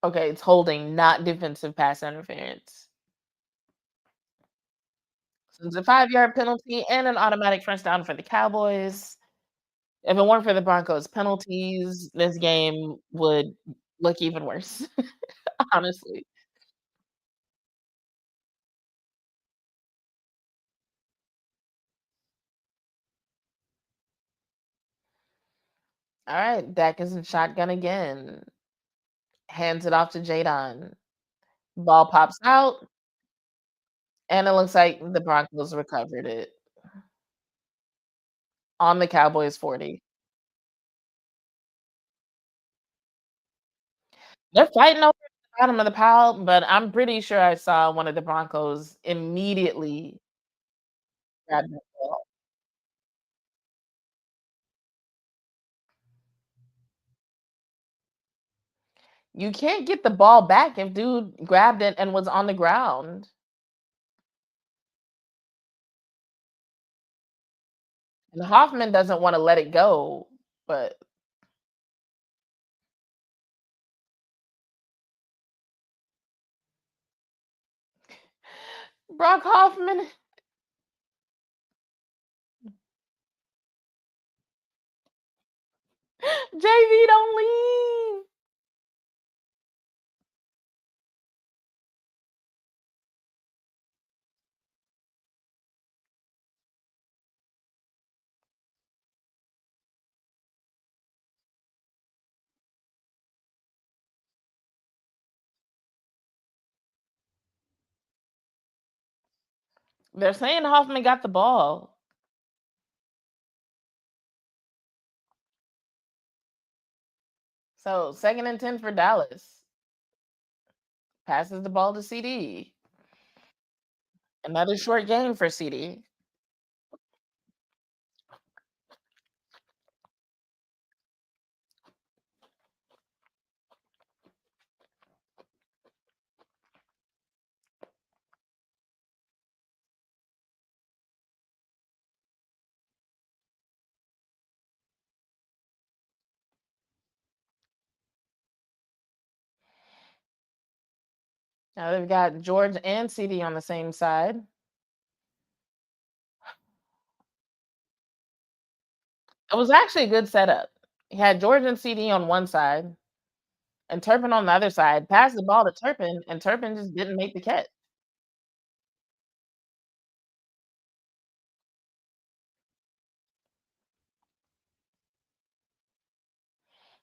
Okay, it's holding, not defensive pass interference. So it's a 5-yard penalty and an automatic first down for the Cowboys. If it weren't for the Broncos penalties, this game would look even worse, honestly. Alright, Dak is in shotgun again. Hands it off to Jadon. Ball pops out, and it looks like the Broncos recovered it on the Cowboys 40. They're fighting over the bottom of the pile, but I'm pretty sure I saw one of the Broncos immediately grab the ball. You can't get the ball back if dude grabbed it and was on the ground. And Hoffman doesn't wanna let it go, but Brock Hoffman, JV, don't leave. They're saying Hoffman got the ball. So 2nd and 10 for Dallas. Passes the ball to CD. Another short game for CD. Now they've got George and CD on the same side. It was actually a good setup. He had George and CD on one side and Turpin on the other side. Passed the ball to Turpin, and Turpin just didn't make the catch.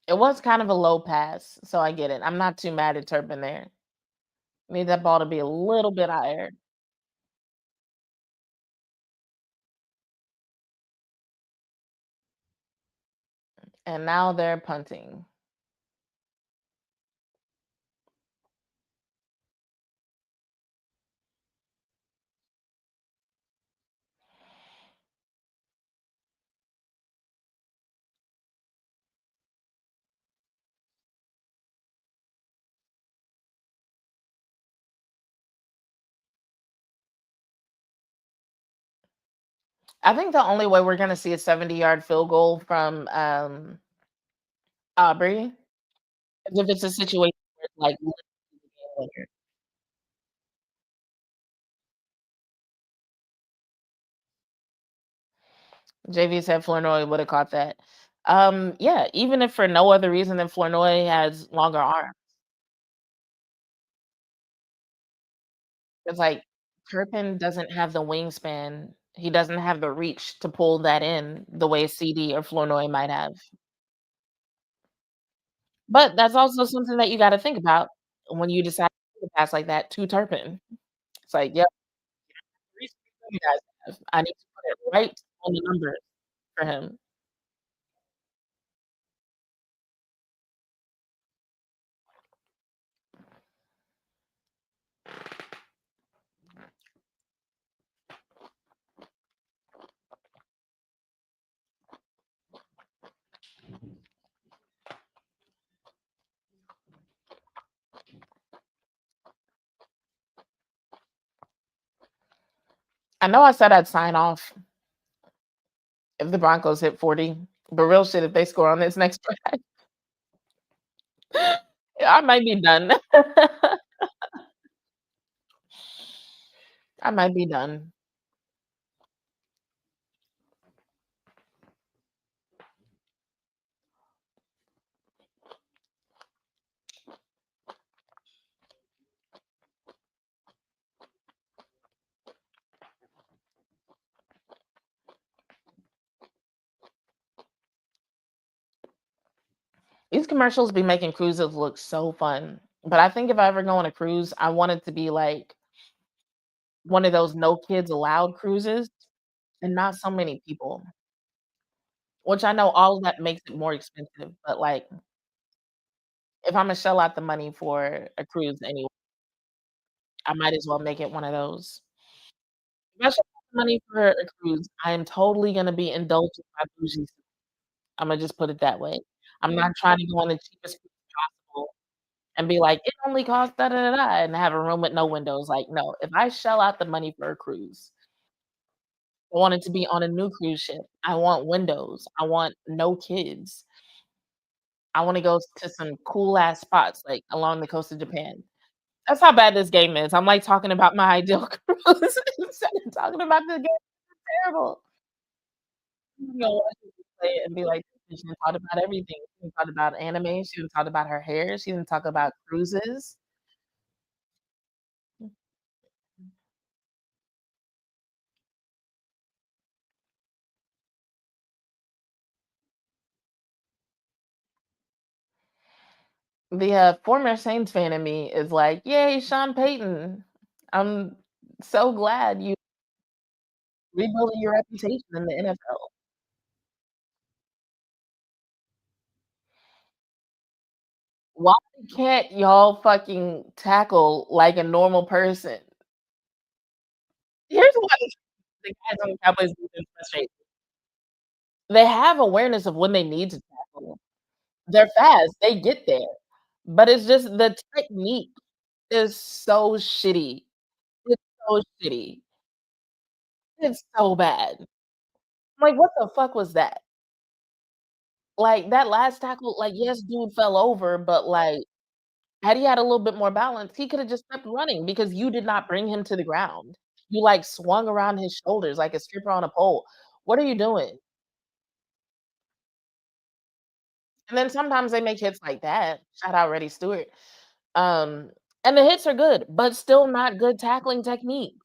It was kind of a low pass, so I get it. I'm not too mad at Turpin there. Need that ball to be a little bit higher. And now they're punting. I think the only way we're gonna see a 70-yard field goal from, Aubrey is if it's a situation where it's like literally the game winner. JV said Flournoy would have caught that. Yeah, even if for no other reason than Flournoy has longer arms. It's like Turpin doesn't have the wingspan. He doesn't have the reach to pull that in the way CD or Flournoy might have. But that's also something that you gotta think about when you decide to pass like that to Turpin. It's like, "Yep, reach you guys have. I need to put it right on the numbers for him." I know I said I'd sign off if the Broncos hit 40, but real shit, if they score on this next drive, I might be done. I might be done. These commercials be making cruises look so fun, but I think if I ever go on a cruise, I want it to be like one of those no kids allowed cruises and not so many people, which I know all of that makes it more expensive, but, like, if Imma shell out the money for a cruise anyway, I might as well make it one of those. If I shell out the money for a cruise, I am totally gonna be indulged in my bougie. Imma just put it that way. I'm not trying to go on the cheapest cruise possible and be like, "It only costs da da da da," and have a room with no windows, like, no, if I shell out the money for a cruise, I want it to be on a new cruise ship. I want windows. I want no kids. I wanna go to some cool ass spots, like, along the coast of Japan. That's how bad this game is. I'm, like, talking about my ideal cruise instead of talking about the game. It's terrible. You know, I should just play it and be like, "She done thought about everything. She done thought about anime. She done thought about her hair. She done talk about cruises." The, former Saints fan in me is like, "Yay, Sean Payton. I'm so glad you rebuilding your reputation in the NFL." Why can't y'all fucking tackle like a normal person? Here's why the guys on the Cowboys defense frustrate me. They have awareness of when they need to tackle. They're fast, they get there, but it's just the technique is so shitty. It's so shitty. It's so bad. Like, what the fuck was that? Like, that last tackle, like, yes, dude fell over, but, like, had he had a little bit more balance, he coulda just kept running because you did not bring him to the ground. You, like, swung around his shoulders like a stripper on a pole. What are you doing? And then sometimes they make hits like that. Shout out Reddy Stewart. Um, and the hits are good, but still not good tackling technique.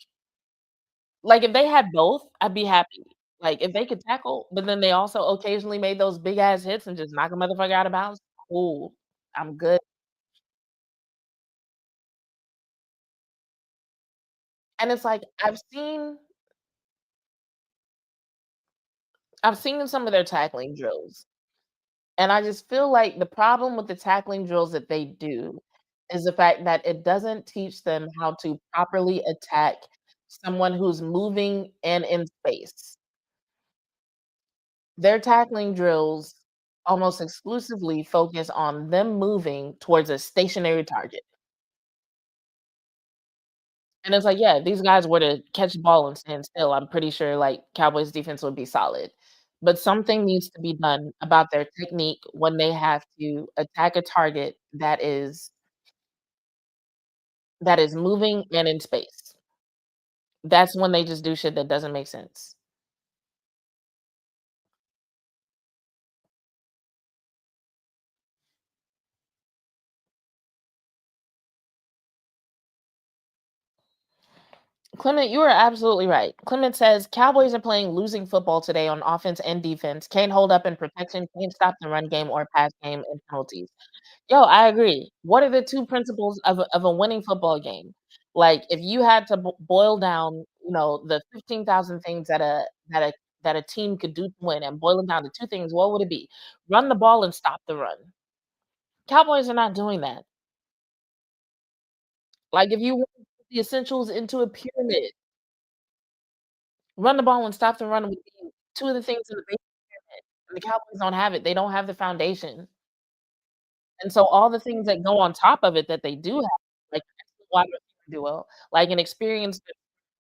Like, if they had both, I'd be happy. Like, if they could tackle, but then they also occasionally made those big ass hits and just knock a motherfucker out of bounds, cool. I'm good. And it's like, I've seen some of their tackling drills, and I just feel like the problem with the tackling drills that they do is the fact that it doesn't teach them how to properly attack someone who's moving and in space. Their tackling drills almost exclusively focus on them moving towards a stationary target. And it's like, yeah, if these guys were to catch the ball and stand still, I'm pretty sure, like, Cowboys defense would be solid. But something needs to be done about their technique when they have to attack a target that is moving and in space. That's when they just do shit that doesn't make sense. Clement, you are absolutely right. Clement says Cowboys are playing losing football today on offense and defense. Can't hold up in protection, can't stop the run game or pass game and penalties. Yo, I agree. What are the two principles of a winning football game? Like, if you had to boil down, the 15,000 things that a team could do to win, and boil them down to two things, what would it be? Run the ball and stop the run. Cowboys are not doing that. Like, if you want to put the essentials into a pyramid, run the ball and stop the run would be two of the things in the base pyramid. And the Cowboys don't have it. They don't have the foundation. And so all the things that go on top of it that they do have, like an excellent wide receiver duo, like an experienced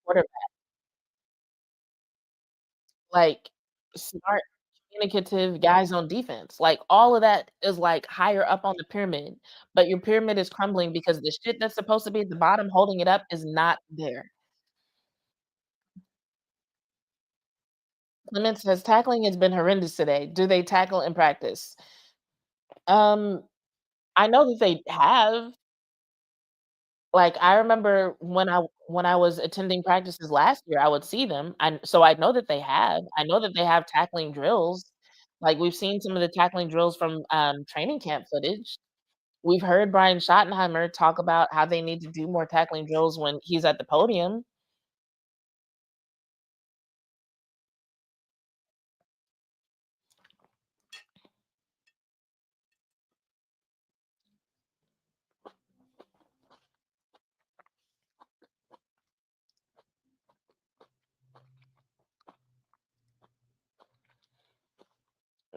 quarterback, like smart, communicative guys on defense, like all of that is like higher up on the pyramid, but your pyramid is crumbling because the shit that's supposed to be at the bottom holding it up is not there. Clement says tackling has been horrendous today. Do they tackle in practice? Um, I know that they have. Like, I remember when I was attending practices last year, I would see them, and so I know that they have. I know that they have tackling drills. Like, we've seen some of the tackling drills from, training camp footage. We've heard Brian Schottenheimer talk about how they need to do more tackling drills when he's at the podium.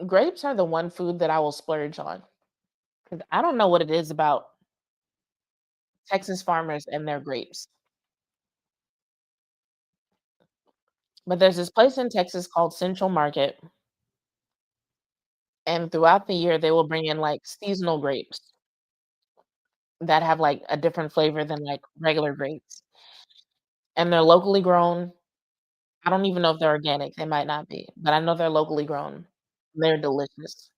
Grapes are the one food that I will splurge on, 'cause I don't know what it is about Texas farmers and their grapes, but there's this place in Texas called Central Market, and throughout the year, they will bring in, like, seasonal grapes that have, like, a different flavor than, like, regular grapes, and they're locally grown. I don't even know if they're organic, they might not be, but I know they're locally grown. They're delicious.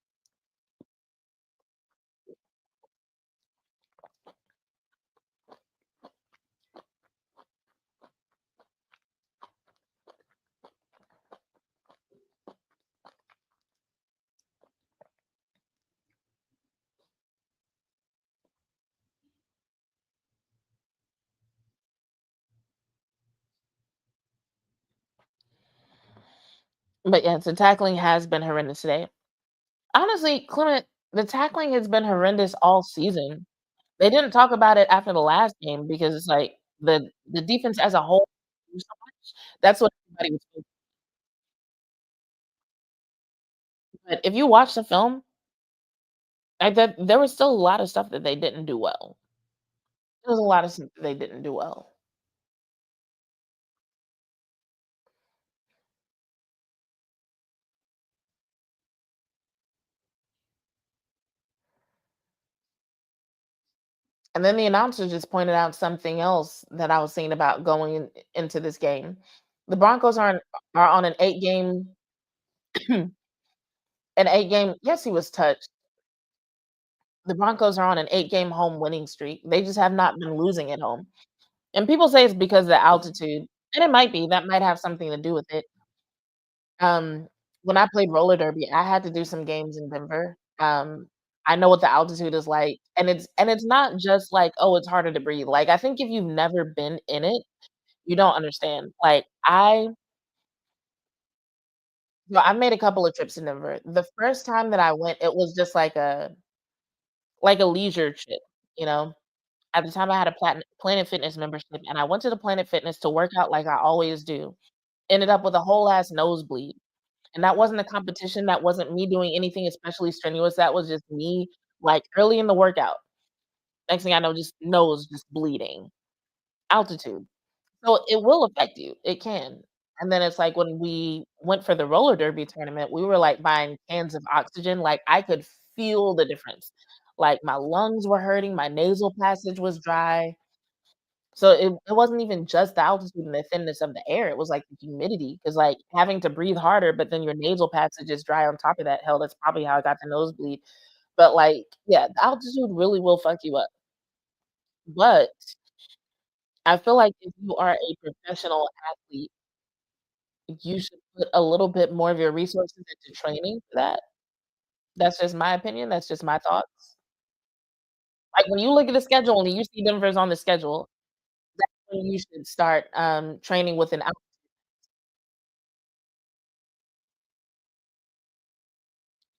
But, yeah, the tackling has been horrendous today. Honestly, Clement, the tackling has been horrendous all season. They didn't talk about it after the last game because it's like the defense as a whole grew so much. That's what everybody was focused. But if you watch the film, like, that there was still a lot of stuff that they didn't do well. There was a lot of stuff that they didn't do well. And then the announcer just pointed out something else that I was thinking about going into this game. The Broncos are on an 8 game an 8 game, yes, he was touched. The Broncos are on an 8 game home winning streak. They just have not been losing at home. And people say it's because of the altitude, and it might be, that might have something to do with it. Um, when I played roller derby, I had to do some games in Denver. I know what the altitude is like, and it's not just like, "Oh, it's harder to breathe." Like, I think if you've never been in it, you don't understand. Like, I've made a couple of trips in Denver. The first time that I went, it was just like a leisure trip, you know? At the time, I had a Planet Fitness membership, and I went to the Planet Fitness to work out like I always do. Ended up with a whole ass nosebleed, and that wasn't a competition, that wasn't me doing anything especially strenuous, that was just me, like, early in the workout. Next thing I know, just nose just bleeding. Altitude. So, it will affect you, it can. And then it's like when we went for the roller derby tournament, we were, like, buying cans of oxygen, like, I could feel the difference. Like, my lungs were hurting, my nasal passage was dry. So it wasn't even just the altitude and the thinness of the air, it was, like, the humidity, because like, having to breathe harder, but then your nasal passage is dry on top of that. Hell, that's probably how I got the nosebleed. But, like, yeah, the altitude really will fuck you up. But I feel like if you are a professional athlete, you should put a little bit more of your resources into training for that. That's just my opinion, that's just my thoughts. Like, when you look at the schedule and you see Denver's on the schedule, that's when you should start, training with an out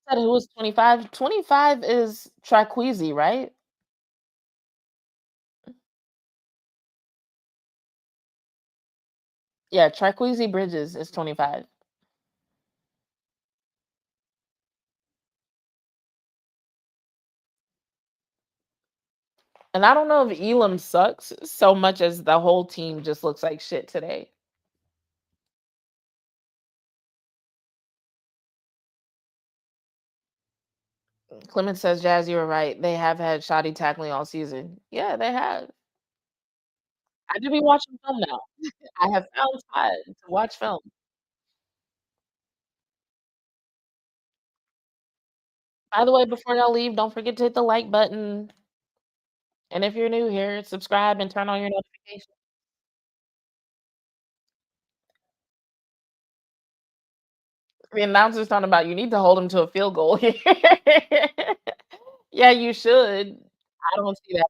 said it was 25. 25 is Traquezy, right? Yeah, Traquezy Bridges is 25. And I don't know if Elam sucks so much as the whole team just looks like shit today. Clement says, "Jazz, you were right. They have had shoddy tackling all season." Yeah, they have. I do be watching film now. I have found time to watch film. By the way, before y'all leave, don't forget to hit the like button. And if you're new here, subscribe and turn on your notifications. The announcer's talking about you need to hold them to a field goal here. Yeah, you should. I don't see that.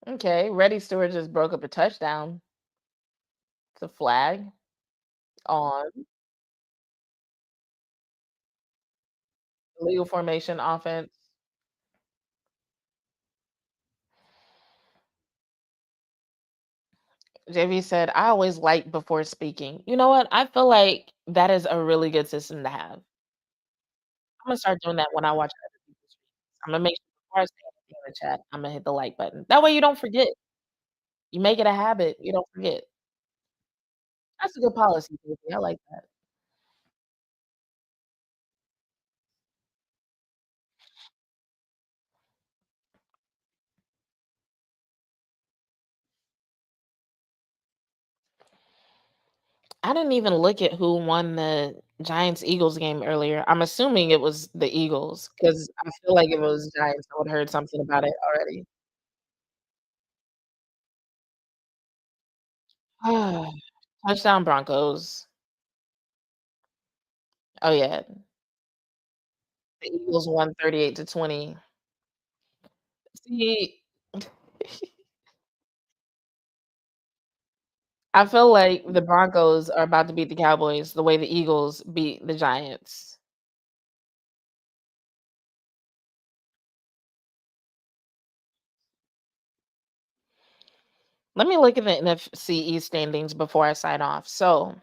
Okay, Reddy Stewart just broke up a touchdown. It's a flag on legal formation offense. JV said, "I always like before speaking." You know what? I feel like that is a really good system to have. I'm gonna start doing that when I watch other people's streams. I'm gonna make sure before I say anything in the chat, I'm gonna hit the like button. That way you don't forget. You make it a habit, you don't forget. That's a good policy, JV. I like that. I didn't even look at who won the Giants-Eagles game earlier. I'm assuming it was the Eagles because I feel like if it was Giants, I would heard something about it already. Touchdown Broncos. Oh, yeah. The Eagles won 38-20. See, I feel like the Broncos are about to beat the Cowboys the way the Eagles beat the Giants. Let me look at the NFC East standings before I sign off. So,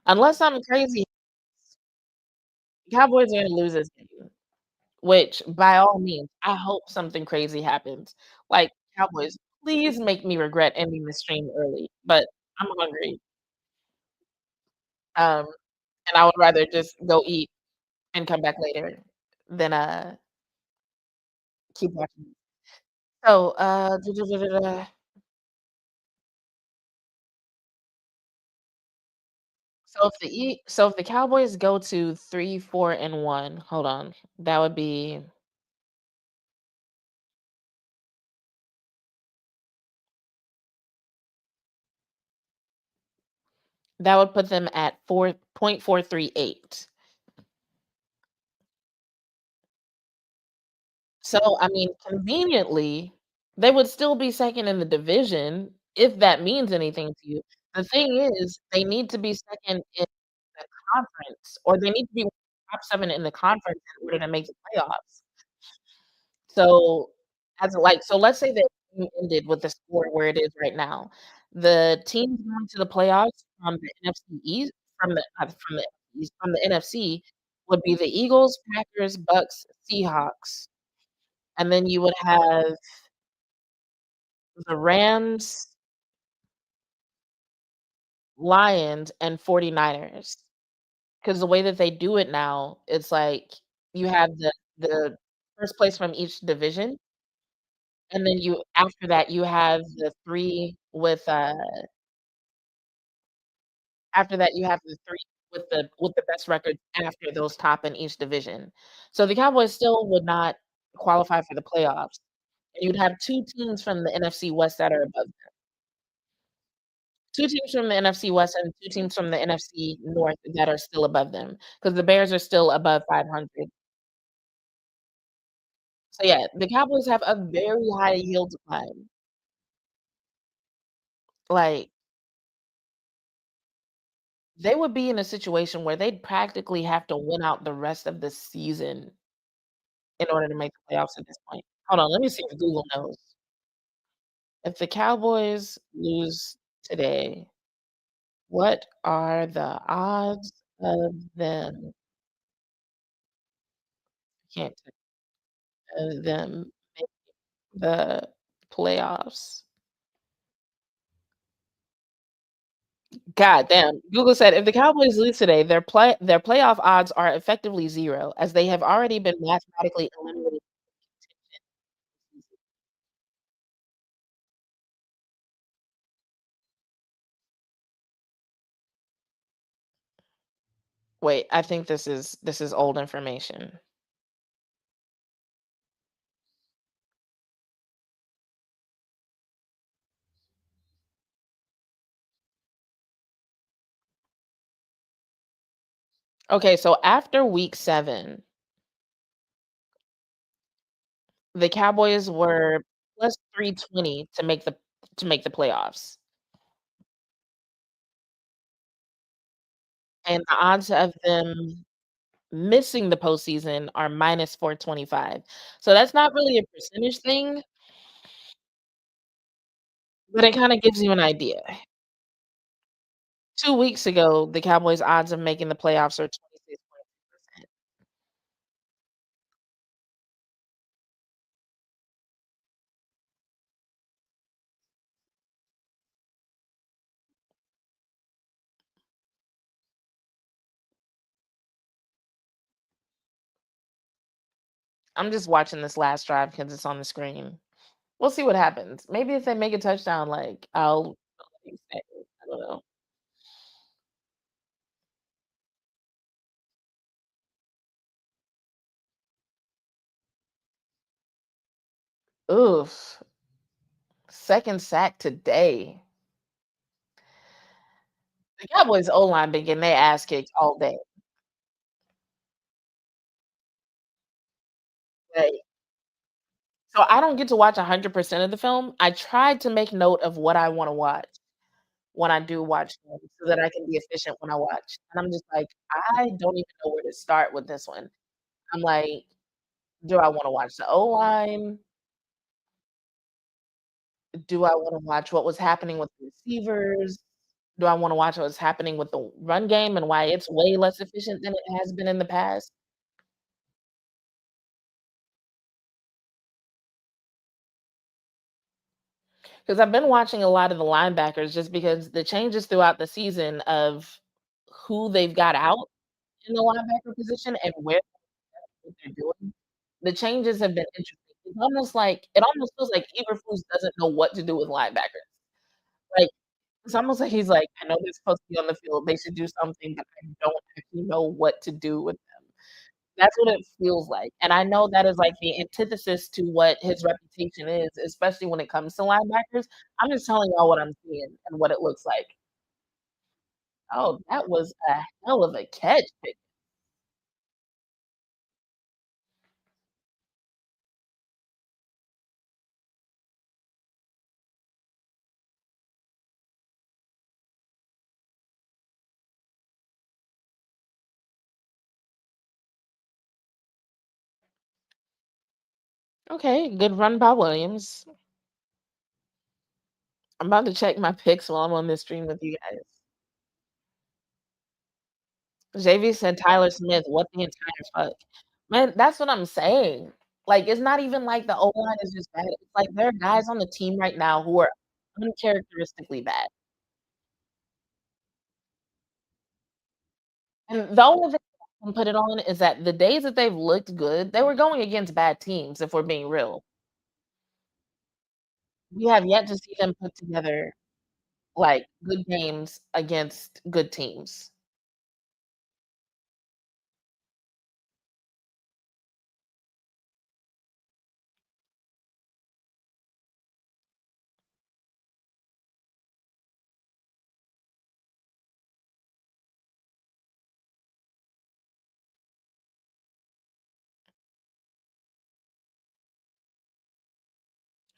unless something crazy, Cowboys are gonna lose this game, which by all means, I hope something crazy happens. Like, Cowboys, please make me regret ending the stream early, but I'm hungry. Um, and I would rather just go eat and come back later than, keep watching. So, so if the Cowboys go to 3, 4, and 1, hold on, that would be that would put them at 4.438. So, I mean, conveniently, they would still be 2nd in the division, if that means anything to you. The thing is, they need to be 2nd in the conference, or they need to be top 7 in the conference in order to make the playoffs. So, so let's say that game ended with the score where it is right now. The teams going to the playoffs from the NFC East from the from the East, from the NFC would be the Eagles, Packers, Bucks, Seahawks, and then you would have the Rams, Lions, and 49ers. 'Cause the way that they do it now, it's like you have the first place from each division, and then you after that, you have the 3 with, after that, you have the 3 with the best records after those top in each division. So the Cowboys still would not qualify for the playoffs, and you'd have 2 teams from the NFC West that are above 2 teams from the NFC West and 2 teams from the NFC North that are still above them, because the Bears are still above 500. So, yeah, the Cowboys have a very high hill to climb. Like, they would be in a situation where they'd practically have to win out the rest of the season in order to make the playoffs at this point. Hold on, let me see if Google knows. If the Cowboys lose today, what are the odds of them can't of them make the playoffs? God damn. Google said if the Cowboys lose today, their playoff odds are effectively 0 as they have already been mathematically eliminated. Wait, I think this is old information. Okay, so after week 7, the Cowboys were plus 320 to make the playoffs, and the odds of them missing the postseason are minus 425. So that's not really a percentage thing, but it kinda gives you an idea. 2 weeks ago, the Cowboys' odds of making the playoffs are 26.2%. I'm just watching this last drive because it's on the screen. We'll see what happens. Maybe if they make a touchdown, like, I'll say, I don't know. Oof, 2nd sack today. The Cowboys' O-line been getting their ass kicked all day. Like, so I don't get to watch 100% of the film. I tried to make note of what I wanna watch when I do watch them so that I can be efficient when I watch, and I'm just like, I don't even know where to start with this one. I'm like, do I wanna watch the O-line? Do I wanna watch what was happening with the receivers? Do I wanna watch what's happening with the run game and why it's way less efficient than it has been in the past? 'Cause I've been watching a lot of the linebackers just because the changes throughout the season of who they've got out in the linebacker position and what they're doing, the changes have been interesting. It almost feels like Eberflus doesn't know what to do with linebackers. Like, it's almost like he's like, "I know they're supposed to be on the field, they should do something, but I don't actually know what to do with them." That's what it feels like, and I know that is, like, the antithesis to what his reputation is, especially when it comes to linebackers. I'm just telling y'all what I'm seeing and what it looks like. Oh, that was a hell of a catch. Okay, good run by Williams. I'm about to check my picks while I'm on this stream with you guys. JV said Tyler Smith, what the entire fuck? Man, that's what I'm saying. Like, it's not even like the O-line is just bad. It's like there are guys on the team right now who are uncharacteristically bad. And the only thing and put it on is that the days that they've looked good, they were going against bad teams, if we're being real. We have yet to see them put together, like, good games against good teams.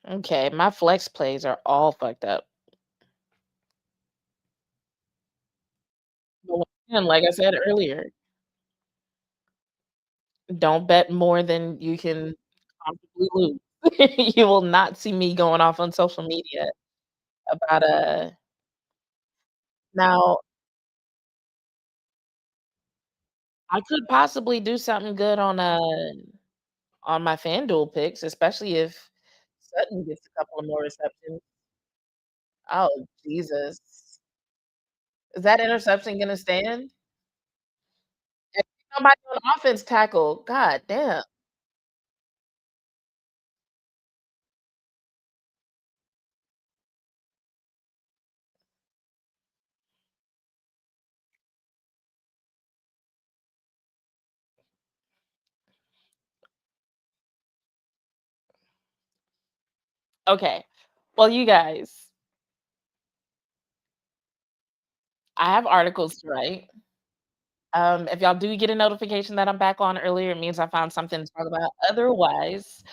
Okay, my flex plays are all fucked up. But again, like I said earlier, don't bet more than you can comfortably lose. You will not see me going off on social media about a now, I could possibly do something good on my FanDuel picks, especially if Sutton gets a couple of more receptions. Oh, Jesus. Is that interception gonna stand? And somebody on offense tackle. God damn. Okay. Well, you guys, I have articles to write. If y'all do get a notification that I'm back on earlier, it means I found something to talk about. Otherwise,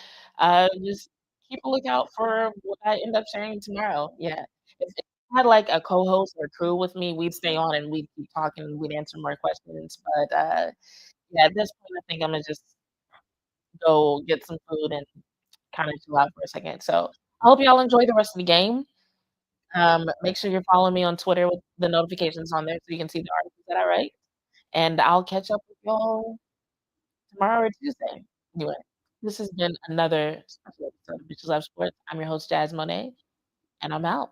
just keep a lookout for what I end up sharing tomorrow. Yeah. If I had like a co-host or crew with me, we'd stay on and we'd keep talking, we'd answer more questions. But yeah, at this point, I think I'm gonna just go get some food and kind of chill out for a second. So I hope y'all enjoy the rest of the game. Make sure you're following me on Twitter with the notifications on there so you can see the articles that I write. And I'll catch up with y'all tomorrow or Tuesday. Anyway, this has been another special episode of Bitches Love Sports. I'm your host, Jazz Monet, and I'm out.